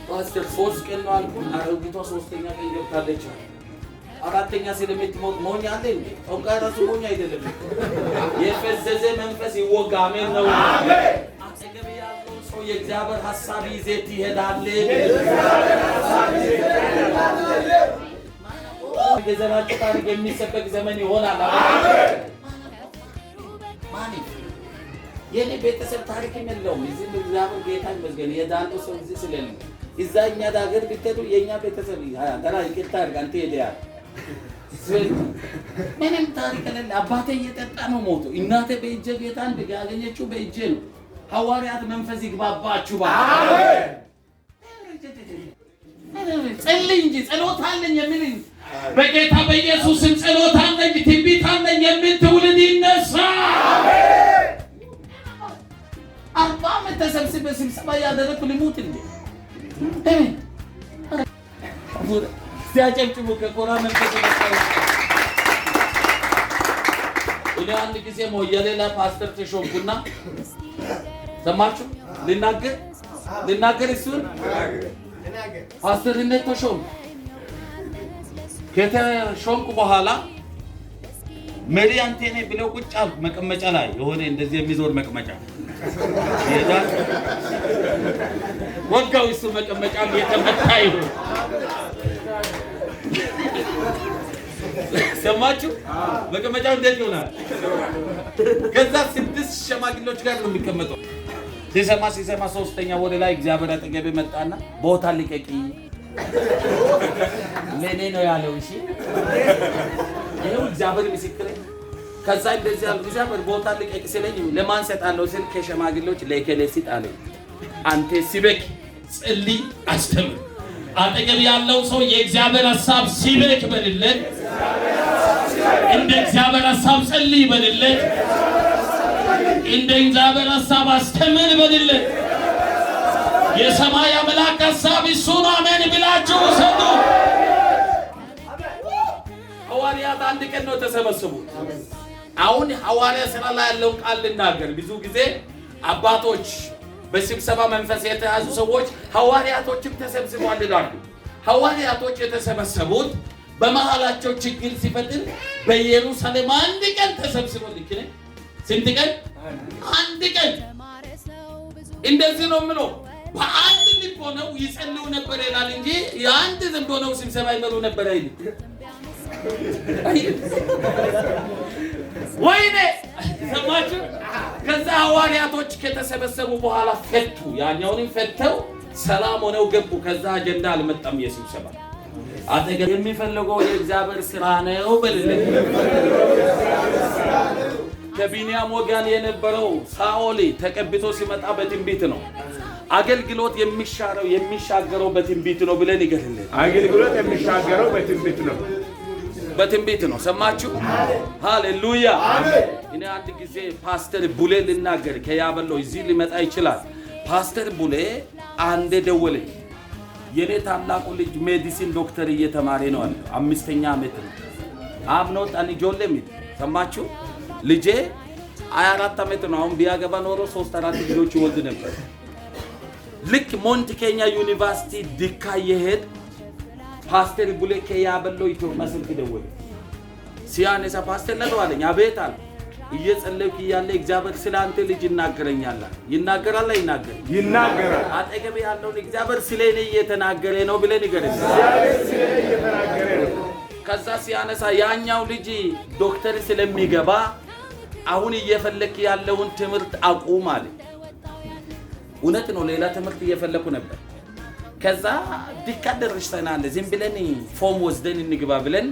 ፓስተር 3 ቀን ነው አልኩ። አሮጊቷ 3ኛ ቀን ገብታለች። 4ኛ ስለምትሞት ሞኝ አለ እንዴ? ጦንቃይ ራሱ ሞኝ አይደለም። የፈዘዘ መንፈስ ይወጋ። አሜን ነው። አሜን። አጠገብ ያለው ሰው የእግዚአብሔር ሐሳብ ይዘት ይሄዳል። የዘላቂ ታሪክ የሚሰበክ ዘመን ይሆናል። አሜን። ማን የኔ ቤተሰብ ታሪክ የለውም። እዚህ እግዚአብሔር ጌታ ይመስገን የዳነው ሰው እዚህ ስለሌለ እዛ እኛ ዳገር ብትሄዱ የኛ ቤተሰብ ገና ይቅርታ አድርግ አንተ ሄደሃል። ምንም ታሪክ የሌለ አባቴ እየጠጣ ነው ሞቶ፣ እናቴ በእጄ ጌታን ያገኘችው በእጄ ነው። ሐዋርያት መንፈስ ይግባባችሁ። አሜን። ጸልይ እንጂ ጸሎት አለኝ የሚል በጌታ በኢየሱስ ስም ጸሎት አለኝ፣ ትንቢት አለኝ የሚል ትውልድ ይነሳ። አሜን። 40 ዓመት ተሰብስበን ስብሰባ ያደረኩ ልሙት እንዴ? ሲያጨብጭቡ ከኮራ መንፈስ ይመጣል። እኔ አንድ ጊዜ ሞየሌላ ፓስተር ተሾምኩና ሰማችሁ? ልናገር እሱን ፓስተርነት ተሾምኩ። ከተሾምኩ በኋላ መሪ አንተ ነህ ብለው ቁጭ አልኩ መቀመጫ ላይ የሆነ እንደዚህ የሚዞር መቀመጫ ይሄዳል። ወጋው እሱ መቀመጫ እየተመታ ይሁን። ሰማችሁ? መቀመጫው እንዴት ይሆናል? ከዛ 6 ሸማግሌዎች ጋር ነው የሚቀመጠው። ሲሰማ 3ኛ ወደ ላይ እግዚአብሔር አጠገቤ መጣና ቦታ ልቀቂ ለኔ ነው ያለው። እሺ ይሄው እግዚአብሔር ምስክሬ። ከዛ እንደዚህ ያለው እግዚአብሔር ቦታ ልቀቂ ስለኝ ለማን ሰጣለው ስል ከሸማግሌዎች ለከሌ ሲጣለው አንተ ሲበክ ጸልይ አስተምር። አጠገብ ያለው ሰው የእግዚአብሔር ሐሳብ ሲበክ በልለት፣ እንደ እግዚአብሔር ሐሳብ ጸልይ በልለት፣ እንደ እግዚአብሔር ሐሳብ አስተምር በልለት። የሰማይ አምላክ ሐሳብ እሱ ነው። አሜን ብላችሁ ሰዱ። ሐዋርያት አንድ ቀን ነው ተሰበሰቡት። አሁን ሐዋርያ ሥራ ላይ ያለው ቃል ልናገር። ብዙ ጊዜ አባቶች በስብሰባ መንፈስ የተያዙ ሰዎች ሐዋርያቶችም ተሰብስበዋል ይላሉ። ሐዋርያቶች የተሰበሰቡት በመሃላቸው ችግር ሲፈጥር በኢየሩሳሌም አንድ ቀን ተሰብስበው ልክ ነኝ። ስንት ቀን? አንድ ቀን። እንደዚህ ነው የምለው። በአንድ ልብ ሆነው ይጸልዩ ነበር ይላል እንጂ የአንድ ዝም ሆነው ስብሰባ ይመሩ ነበር አይደል? ወይኔ ሰማችሁ? ከዛ ሐዋርያቶች ከተሰበሰቡ በኋላ ፈቱ። ያኛውንም ፈተው ሰላም ሆነው ገቡ። ከዛ አጀንዳ አልመጣም የስብሰባ አጠገብ የሚፈልገው የእግዚአብሔር ሥራ ነው በልልኝ። ከቢንያም ወገን የነበረው ሳኦል ተቀብቶ ሲመጣ በትንቢት ነው። አገልግሎት የሚሻገረው በትንቢት ነው ብለን ይገልልን። አገልግሎት የሚሻገረው በትንቢት ነው። በትንቢት ነው። ሰማችሁ? ሃሌሉያ። እኔ አንድ ጊዜ ፓስተር ቡሌ ልናገር ከያበሎ እዚህ ሊመጣ ይችላል። ፓስተር ቡሌ አንዴ ደወለኝ። የኔ ታላቁ ልጅ ሜዲሲን ዶክተር እየተማረ ነው አለ። 5ኛ ዓመት ነው። አብኖት አንጆለም። ሰማችሁ? ልጄ 24 ዓመት ነው። አሁን ቢያገባ ኖሮ 3-4 ልጆች ይወልድ ነበር። ልክ ሞንት ኬኛ ዩኒቨርሲቲ ዲካ የሄድ ፓስተር ቡሌ ከያበሎ ኢትዮጵያ ስልክ ደወለ። ሲያነሳ ፓስተር ነው አለኝ። አቤት አለ። እየጸለይኩ እያለ እግዚአብሔር ስላንተ ልጅ ይናገረኛል። ይናገራል አይናገርም? ይናገራል። አጠገብ ያለው እግዚአብሔር ስለኔ እየተናገረ ነው ብለን ይገርም። ከዛ ሲያነሳ ያኛው ልጅ ዶክተር ስለሚገባ አሁን እየፈለክ ያለውን ትምህርት አቁም አለ። እውነት ነው ሌላ ትምህርት እየፈለኩ ነበር ከዛ ዲካደርሽተናል ዝም ብለን ፎም ወስደን እንግባ ብለን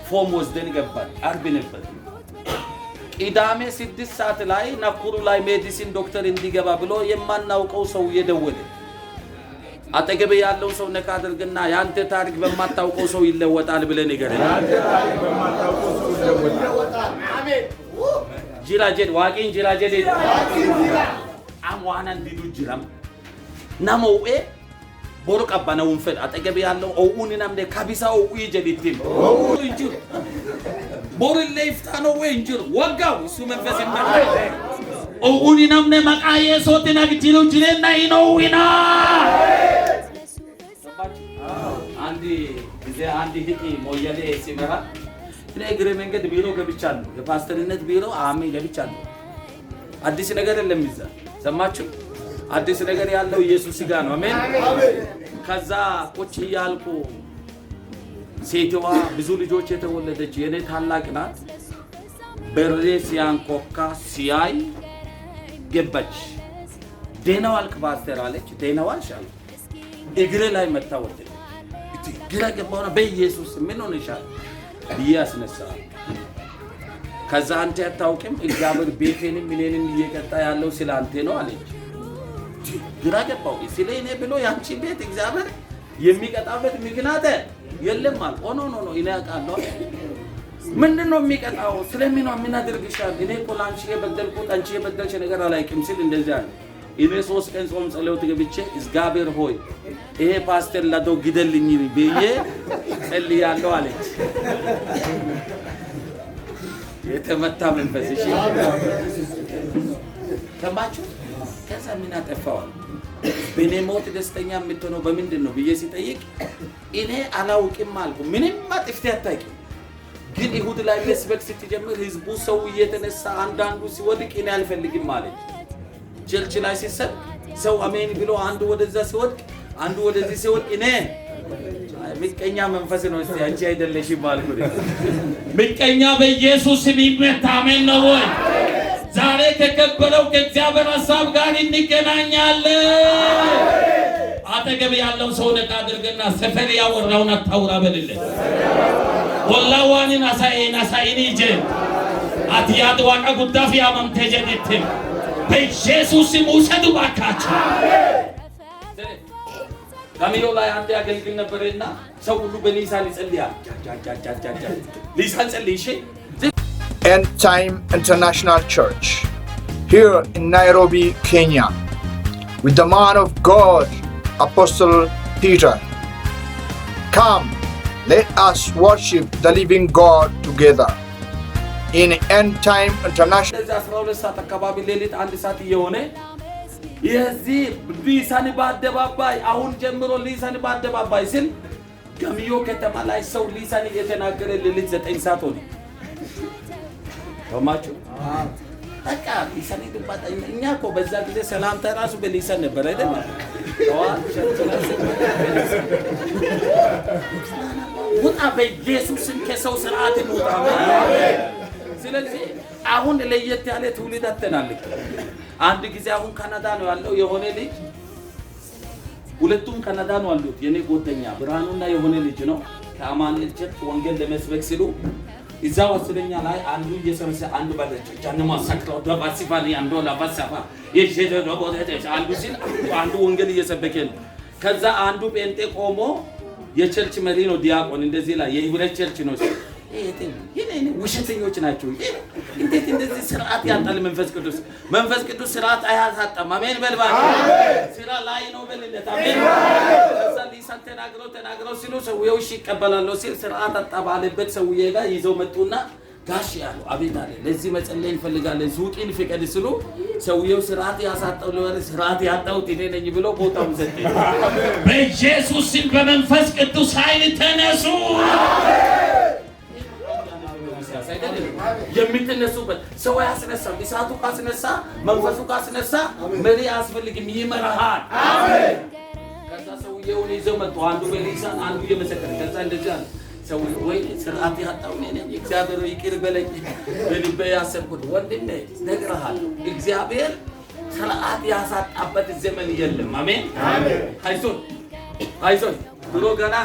ፎም ወስደን ገባን አርብ ነበር ቅዳሜ 6 ሰዓት ላይ ናኩሩ ላይ ሜዲሲን ዶክተር እንዲገባ ብሎ የማናውቀው ሰው የደወለ አጠገብ ያለው ሰው ነካ አድርግና ያንተ ታሪክ በማታውቀው ሰው ይለወጣል ብለን ይገረል ያንተ ታሪክ በማታውቀው ሰው ይለወጣል አሜን ጂራጀድ ዋቂን ጂራጀድ አሟናን ዲዱ ጂራም ናሞኤ ቦሩቅ አባናውን ፈድ አጠገብ ያለው ኦኡንናም ለካቢሳው ይጀዲትም ኦኡ እንጂ ቦር ለይፍታ ነው ወይ እንጂ ወጋው እሱ መንፈስ ይመጣል ኦኡንናም ለማቃየ ሶተና ግጂሉ ጅለና ይነውና አንዲ ህቂ ሞየሌ ሲመራ ለእግረ መንገድ ቢሮ ገብቻለሁ የፓስተርነት ቢሮ አሜን ገብቻለሁ አዲስ ነገር የለም ይዛ ሰማችሁ አዲስ ነገር ያለው ኢየሱስ ጋር ነው አሜን ከዛ ቁጭ ያልኩ ሴትዋ ብዙ ልጆች የተወለደች የኔ ታላቅ ናት በሬሲያን ኮካ ሲያይ ገባች ደናዋል ፓስተር አለች ደናዋል ሻል እግሬ ላይ መታወት ግራ ገባውና በኢየሱስ ምን ሆነሻል ይያስነሳ ከዛ አንተ ያታውቅም እግዚአብሔር ቤቴንም ምንንም እየቀጣ ያለው ስላንተ ነው አለች ግራ ገባው ስለኔ ብሎ ያንቺ ቤት እግዚአብሔር የሚቀጣበት ምክንያት የለም አለ ኖ እኔ አውቃለሁ ምንድነው የሚቀጣው ስለምን ነው ምን አድርግሻል እኔ ቆላንቺ የበደልኩት አንቺ የበደልሽ ነገር አላይቅም ሲል እንደዚህ አለ እኔ 3 ቀን ጾም ጸሎት ገብቼ እግዚአብሔር ሆይ ይሄ ፓስተር ላዶ ግደልኝ ብዬ ጸልያለሁ አለች የተመታ መንፈስ እሺ ተማቹ ከዛ ምን አጠፋው በኔ ሞት ደስተኛ የምትሆነው በምንድነው ብዬ ሲጠይቅ እኔ አላውቅም አልኩ ምንም ማጥፍት ያታቂ ግን ይሁድ ላይ መስበክ ስትጀምር ህዝቡ ሰው እየተነሳ አንዳንዱ ሲወድቅ እኔ አልፈልግም ማለት ቸርች ላይ ሲሰብ ሰው አሜን ብሎ አንዱ ወደዛ ሲወድቅ አንዱ ወደዚህ ሲወድቅ እኔ ምቀኛ መንፈስ ነው እስቲ አንቺ አይደለሽ ማለት ነው ምቀኛ በኢየሱስ ስም ይመታ አሜን ነው ወይ ዛሬ ከከበረው ከእግዚአብሔር ሐሳብ ጋር እንገናኛለን አጠገብ ያለው ሰው ነቃ አድርገና ሰፈር ያወራውን አታውራ በልልህ ወላዋንን አሳይኒ ጀ አትያድ ዋቃ ጉዳፍ ያመምተ ጀድትም በኢየሱስ ስም ውሰዱ ባካችሁ ካሚሎ ላይ አንተ ያገልግል ነበርና ሰው ሁሉ በሊሳን ይጸልያል ሊሳን ጸልይ እሺ End Time International Church here in Nairobi, Kenya, with the man of God, Apostle Peter. Come, let us worship the living God together. In End Time International. ሰዓት አካባቢ ሌሊት 1 ሰዓት እየሆነ የዚህ ሊሳን በአደባባይ አሁን ጀምሮ ሊሳን በአደባባይ ሲል ገሚዮ ከተማ ላይ ሰው ሊሳን እየተናገረ ሌሊት 9 ሰዓት ሆነ ወማቹ በቃ ሊሳን ይባጣ እኛ እኮ በዛ ጊዜ ሰላምታ ራሱ በሊሳን ነበር አይደል ወጣ በኢየሱስም ከሰው ስርዓት ይወጣ ስለዚህ አሁን ለየት ያለ ትውልድ አተናል አንድ ጊዜ አሁን ካናዳ ነው ያለው የሆነ ልጅ ሁለቱም ካናዳ ነው ያሉት የኔ ጎደኛ ብርሃኑና የሆነ ልጅ ነው ከአማኑኤል ቸርች ወንጌል ለመስበክ ሲሉ እዛው ወስደኛ ላይ አንዱ እየሰበሰ አንዱ ባለች ጃንማ ሰክራው ደባሲፋሊ አንዱ ላባሳፋ የጀደ ነው አንዱ ሲል አንዱ ወንጌል እየሰበከ ነው ከዛ አንዱ ጴንጤ ቆሞ የቸርች መሪ ነው ዲያቆን እንደዚህ ላይ የህብረት ቸርች ነው ይሄ ውሸተኞች ናቸው እንዴት እንደዚህ ስርዓት ያጣል መንፈስ ቅዱስ ስርዓት አያሳጣም አሜን በልባል ስራ ላይ ነው በልለት አሜን ከዛ ሊሳን ተናግረው ሲሉ ሰውየው እሺ ይቀበላል ሲል ስርዓት አጣባለበት ሰውዬ ጋር ይዘው መጡና ጋሽ ያሉ አቤት አለ ለዚህ መጸለይ እንፈልጋለን ሱቂን ፍቀድ ሲሉ ሰውየው ስርዓት ያሳጣው ለወረ ስርዓት ያጣው እኔ ነኝ ብሎ ቦታው ዘጠ በኢየሱስ ስም በመንፈስ ቅዱስ ኃይል ተነሱ የሚተነሱበት ሰው ያስነሳ ሊሳቱ ካስነሳ መንፈሱ ካስነሳ መሪ ያስፈልግም ይመራሃል አሜን ከዛ ሰውየው ይዘው መጡ አንዱ በሊሳን አንዱ የመሰከረ ከዛ እንደዚህ አለ ሰው ወይ ስርዓት ያጣው ነኝ እግዚአብሔር ይቅር በለኝ በልቤ ያሰብኩት ወንድሜ ነግረሃል እግዚአብሔር ስርዓት ያሳጣበት ዘመን የለም። አሜን አይዞን ድሮ ገና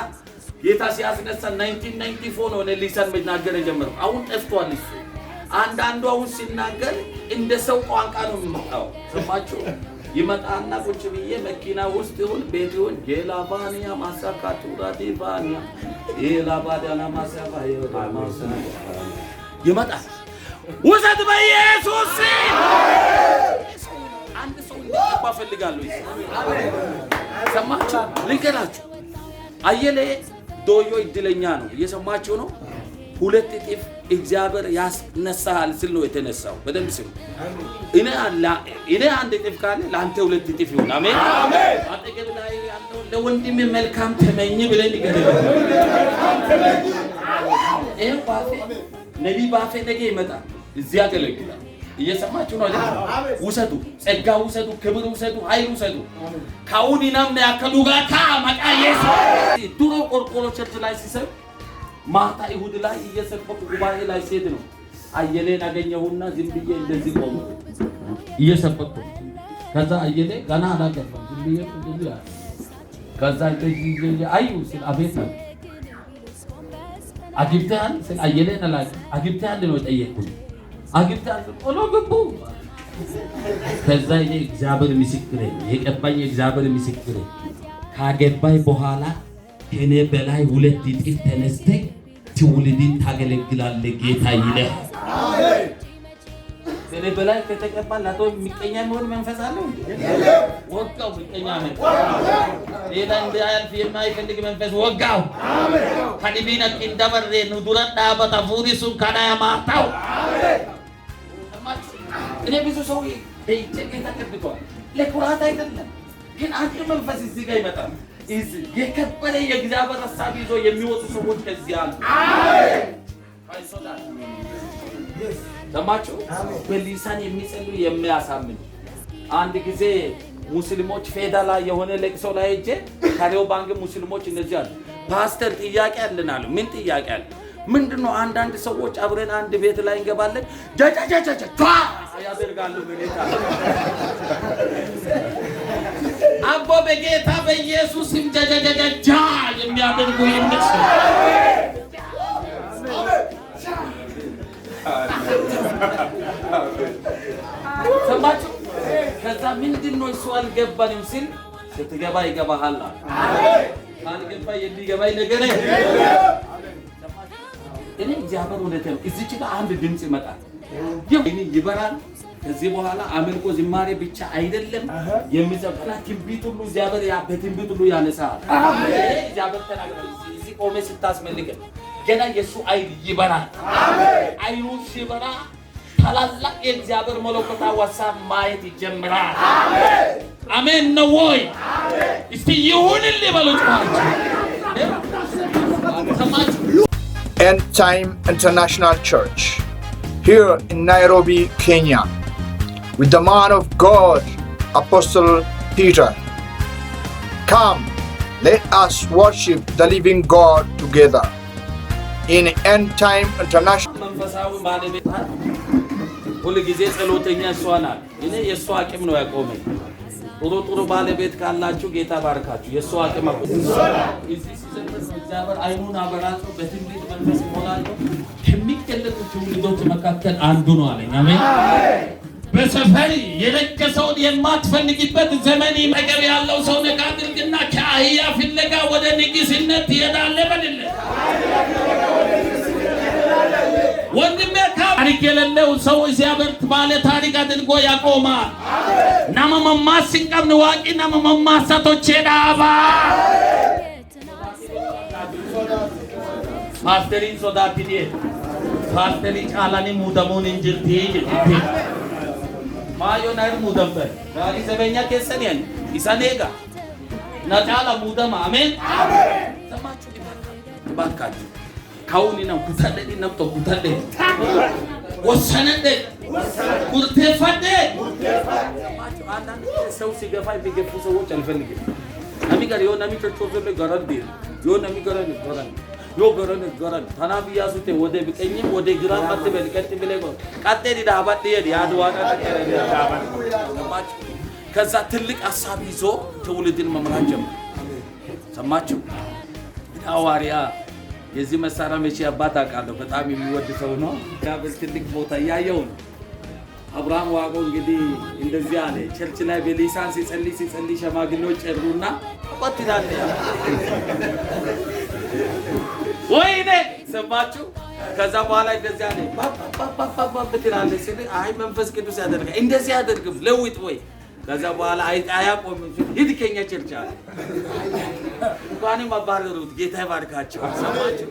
ጌታ ሲያስነሳ 1994 ነው ሊሰን መናገር የጀመረው። አሁን ጠፍቷል እሱ። አንዳንዱ አሁን ሲናገር እንደ ሰው ቋንቋ ነው የሚመጣው። ሰማችሁ? ይመጣና ቁጭ ብዬ መኪና ውስጥ ይሁን ቤት ይሁን ጌላባኒያ ማሳካቱ ራዲባኒያ ጌላባዳና ማሳፋ ይመጣል። ውሰድ በኢየሱስ አንድ ሰው እንዲቀባ ፈልጋለሁ። ሰማችሁ? ልንገራችሁ አየለ ዶዮ እድለኛ ነው። እየሰማችሁ ነው። 2 እጥፍ እግዚአብሔር ያስነሳል ስል ነው የተነሳው። በደንብ ስሙ። እኔ 1 እጥፍ ካለ ለአንተ 2 እጥፍ ይሁን። አሜን አሜን። አጠገብ ላይ ያለው ለወንድም መልካም ተመኝ ብለን ይገደል። ይሄ ባፌ ነብይ ባፌ ነገ ይመጣል እዚህ ያገለግላል። እየሰማችሁ ነው አይደል? ውሰዱ፣ ጸጋ ውሰዱ፣ ክብር ውሰዱ፣ ኃይል ውሰዱ። ካሁን ይናም ያከሉ ጋር ማቃየስ ድሮ ቆርቆሮ ቸርች ላይ ሲሰብ ማታ ይሁድ ላይ እየሰበኩ ጉባኤ ላይ ሲሄድ ነው አየሌን አገኘሁና ዝም ብዬ እንደዚህ ቆሞ እየሰበኩ ከዛ አየሌ ገና አላገባም ዝም ብዬ እንደዚህ ያለ ከዛ እንደዚህ አዩ ሲል አቤት አግብተሃል ሲል አየሌን አግብተሃል ነው ጠየቅኩኝ። አግብተሃል ኦሎ ገቡ። ከዛ ይሄ እግዚአብሔር ምስክሬ የቀባኝ እግዚአብሔር ምስክሬ ካገባኝ በኋላ ከኔ በላይ 2 እጥፍ ተነስተህ ትውልድን ታገለግላለህ ጌታ ይለህ። አሜን። ከኔ በላይ ከተቀባ ላቶ የሚቀኛ መሆን መንፈስ አለው እንዴ? ወጋው የሚቀኛ መንፈስ ሌላ እንዳያልፍ የማይፈልግ መንፈስ ወጋው። አሜን። ከዲቢና እንደበረ ነው ዱራዳ በታፉሪሱን ካና ያማታው። አሜን። እኔ ብዙ ሰው ጌታ ቀብቷል። ለኩራት አይደለም ግን አንድ መንፈስ እዚህ ጋር ይመጣል። የከበረ የእግዚአብሔር ሐሳብ ይዞ የሚወጡ ሰዎች ከዚህ አሉ። አሜን። ሰማችሁ? በሊሳን የሚጸልዩ የሚያሳምኑ አንድ ጊዜ ሙስሊሞች ፌዳላ የሆነ ለቅሶ ላይ ሄጄ ካሪዮ ባንክ ሙስሊሞች እንደዚህ አሉ። ፓስተር ጥያቄ አለን አሉ። ምን ጥያቄ አለ? ምንድነው? አንዳንድ ሰዎች አብረን አንድ ቤት ላይ እንገባለን ጃጃጃጃ ያደርጋሉ። በጌታ አቦ በጌታ በኢየሱስ ስም ጃጃጃጃ የሚያደርጉ ይነሱ። ሰማችሁ? ከዛ ምንድነው እሱ አልገባንም ሲል ስትገባ ይገባሃል። አሜን። ካልገባ የሚገባኝ ነገር እኔ እግዚአብሔር ወለተ ነው። እዚች ጋር አንድ ድምጽ ይመጣል ይበራል። ከዚህ በኋላ አምልኮ ዝማሬ ብቻ አይደለም የሚዘፈና ትንቢት ሁሉ እግዚአብሔር በትንቢት ሁሉ ያነሳል። አሜን። እግዚአብሔር ተናግሯል። እዚህ ቆሜ ስታስመልክ ገና የሱ አይን ይበራል። አሜን። አይኑ ሲበራ ታላላቅ የእግዚአብሔር መለኮታዊ ሐሳብ ማየት ይጀምራል። አሜን። አሜን ነው ወይ? አሜን። እስቲ ይሁንልኝ በሉት። End Time International Church here in Nairobi, Kenya, with the man of God, Apostle Peter. Come, let us worship the living God together in End Time International. መንፈሳዊ ባለቤት ሁሉ ጊዜ ጸሎተኛ እሷ ናት። እኔ የእሷ አቅም ነው ያቆመኝ። ጥሩ ባለቤት ካላችሁ ጌታ ባርካችሁ። የእሷ አቅም እዚህ ሲዘምር እግዚአብሔር አይኑን አበራቶ በትንቢት መንፈስ ሞላቶ ከሚገለጡ ትውልዶች መካከል አንዱ ነው አለኝ። አሜን። በሰፈር የለቀሰውን የማትፈልግበት ዘመን መገብ ያለው ሰው ነቃድርግና ከአህያ ፍለጋ ወደ ንግስነት ትሄዳለህ በልልህ። ወንድሜ ታሪክ የሌለው ሰው እግዚአብሔር ባለ ታሪክ አድርጎ ያቆማል። ናመማማ ሲንቀም ንዋቂ ናመማማ ሰቶቼ ዳባ ፓስተሪን ሶዳቲዲ ፓስተሪ ጫላኒ ሙደሙን እንጅርቲ ማዮ ናይር ሙደምበ ጋሪ ዘበኛ ከሰኒያን ኢሳኔጋ ናጫላ ሙደማ አሜን አሜን። ሰማችሁ? ይባርካችሁ። ካውኒ ነው ኩታለዲ ነው ተኩታለ ወሰነደ ጉርቴፋደ አንዳንድ ሰው ሲገፋ የሚገፉ ሰዎች አልፈልግም። ነሚ ጋር የሆነ ነሚ ቸርቾ ዘለ ጋራዲ የሆነ ነሚ ጋር ዮገረን ገረን ታናብ ያሱቴ ወደ ቢቀኝም ወደ ግራ ማትበል ቀጥ ብለህ ቀጥል ዳባት ያድዋና ከዛ ትልቅ ሐሳብ ይዞ ትውልድን መምራት ጀመረ። ሰማችሁ? ሐዋርያ የዚህ መሳሪያ መቼ አባት አውቃለሁ በጣም የሚወድ ሰው ነው። ጋብል ትልቅ ቦታ ያየው ነው። አብርሃም ዋቆ እንግዲህ እንደዚህ አለ። ቸርች ላይ በሊሳን ሲጸልይ ሸማግሌዎች ጨሩና ቆጥታለ ወይኔ ሰማችሁ? ከዛ በኋላ እንደዚህ አለ ባባባባ ብትላለ ሲል አይ መንፈስ ቅዱስ ያደርጋል እንደዚህ ያደርግም ለውጥ ወይ ከዛ በኋላ አያቆም ሂድ ከኛ ቸርች አለ። እንኳን ማባረሩት ጌታ ይባርካቸው። ሰማችሁ?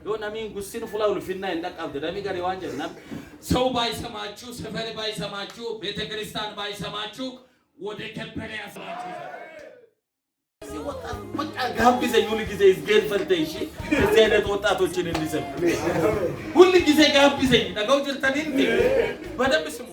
ዮናሚን ጉስን ፍላውል ፊና እንደቃብ ደሚ ጋር ይዋንጀና ሰው ባይሰማችሁ ሰፈር ባይሰማችሁ ቤተክርስቲያን ባይሰማችሁ ወደ ከበረ ያስራችሁ ሲወጣት በቃ ጋብዘኝ ሁሉ ጊዜ ዝገል ፈንተይሽ እዚህ አይነት ወጣቶችን እንዲሰም ሁሉ ጊዜ ጋብዘኝ ነገው ጅርተን በደንብ ስሙ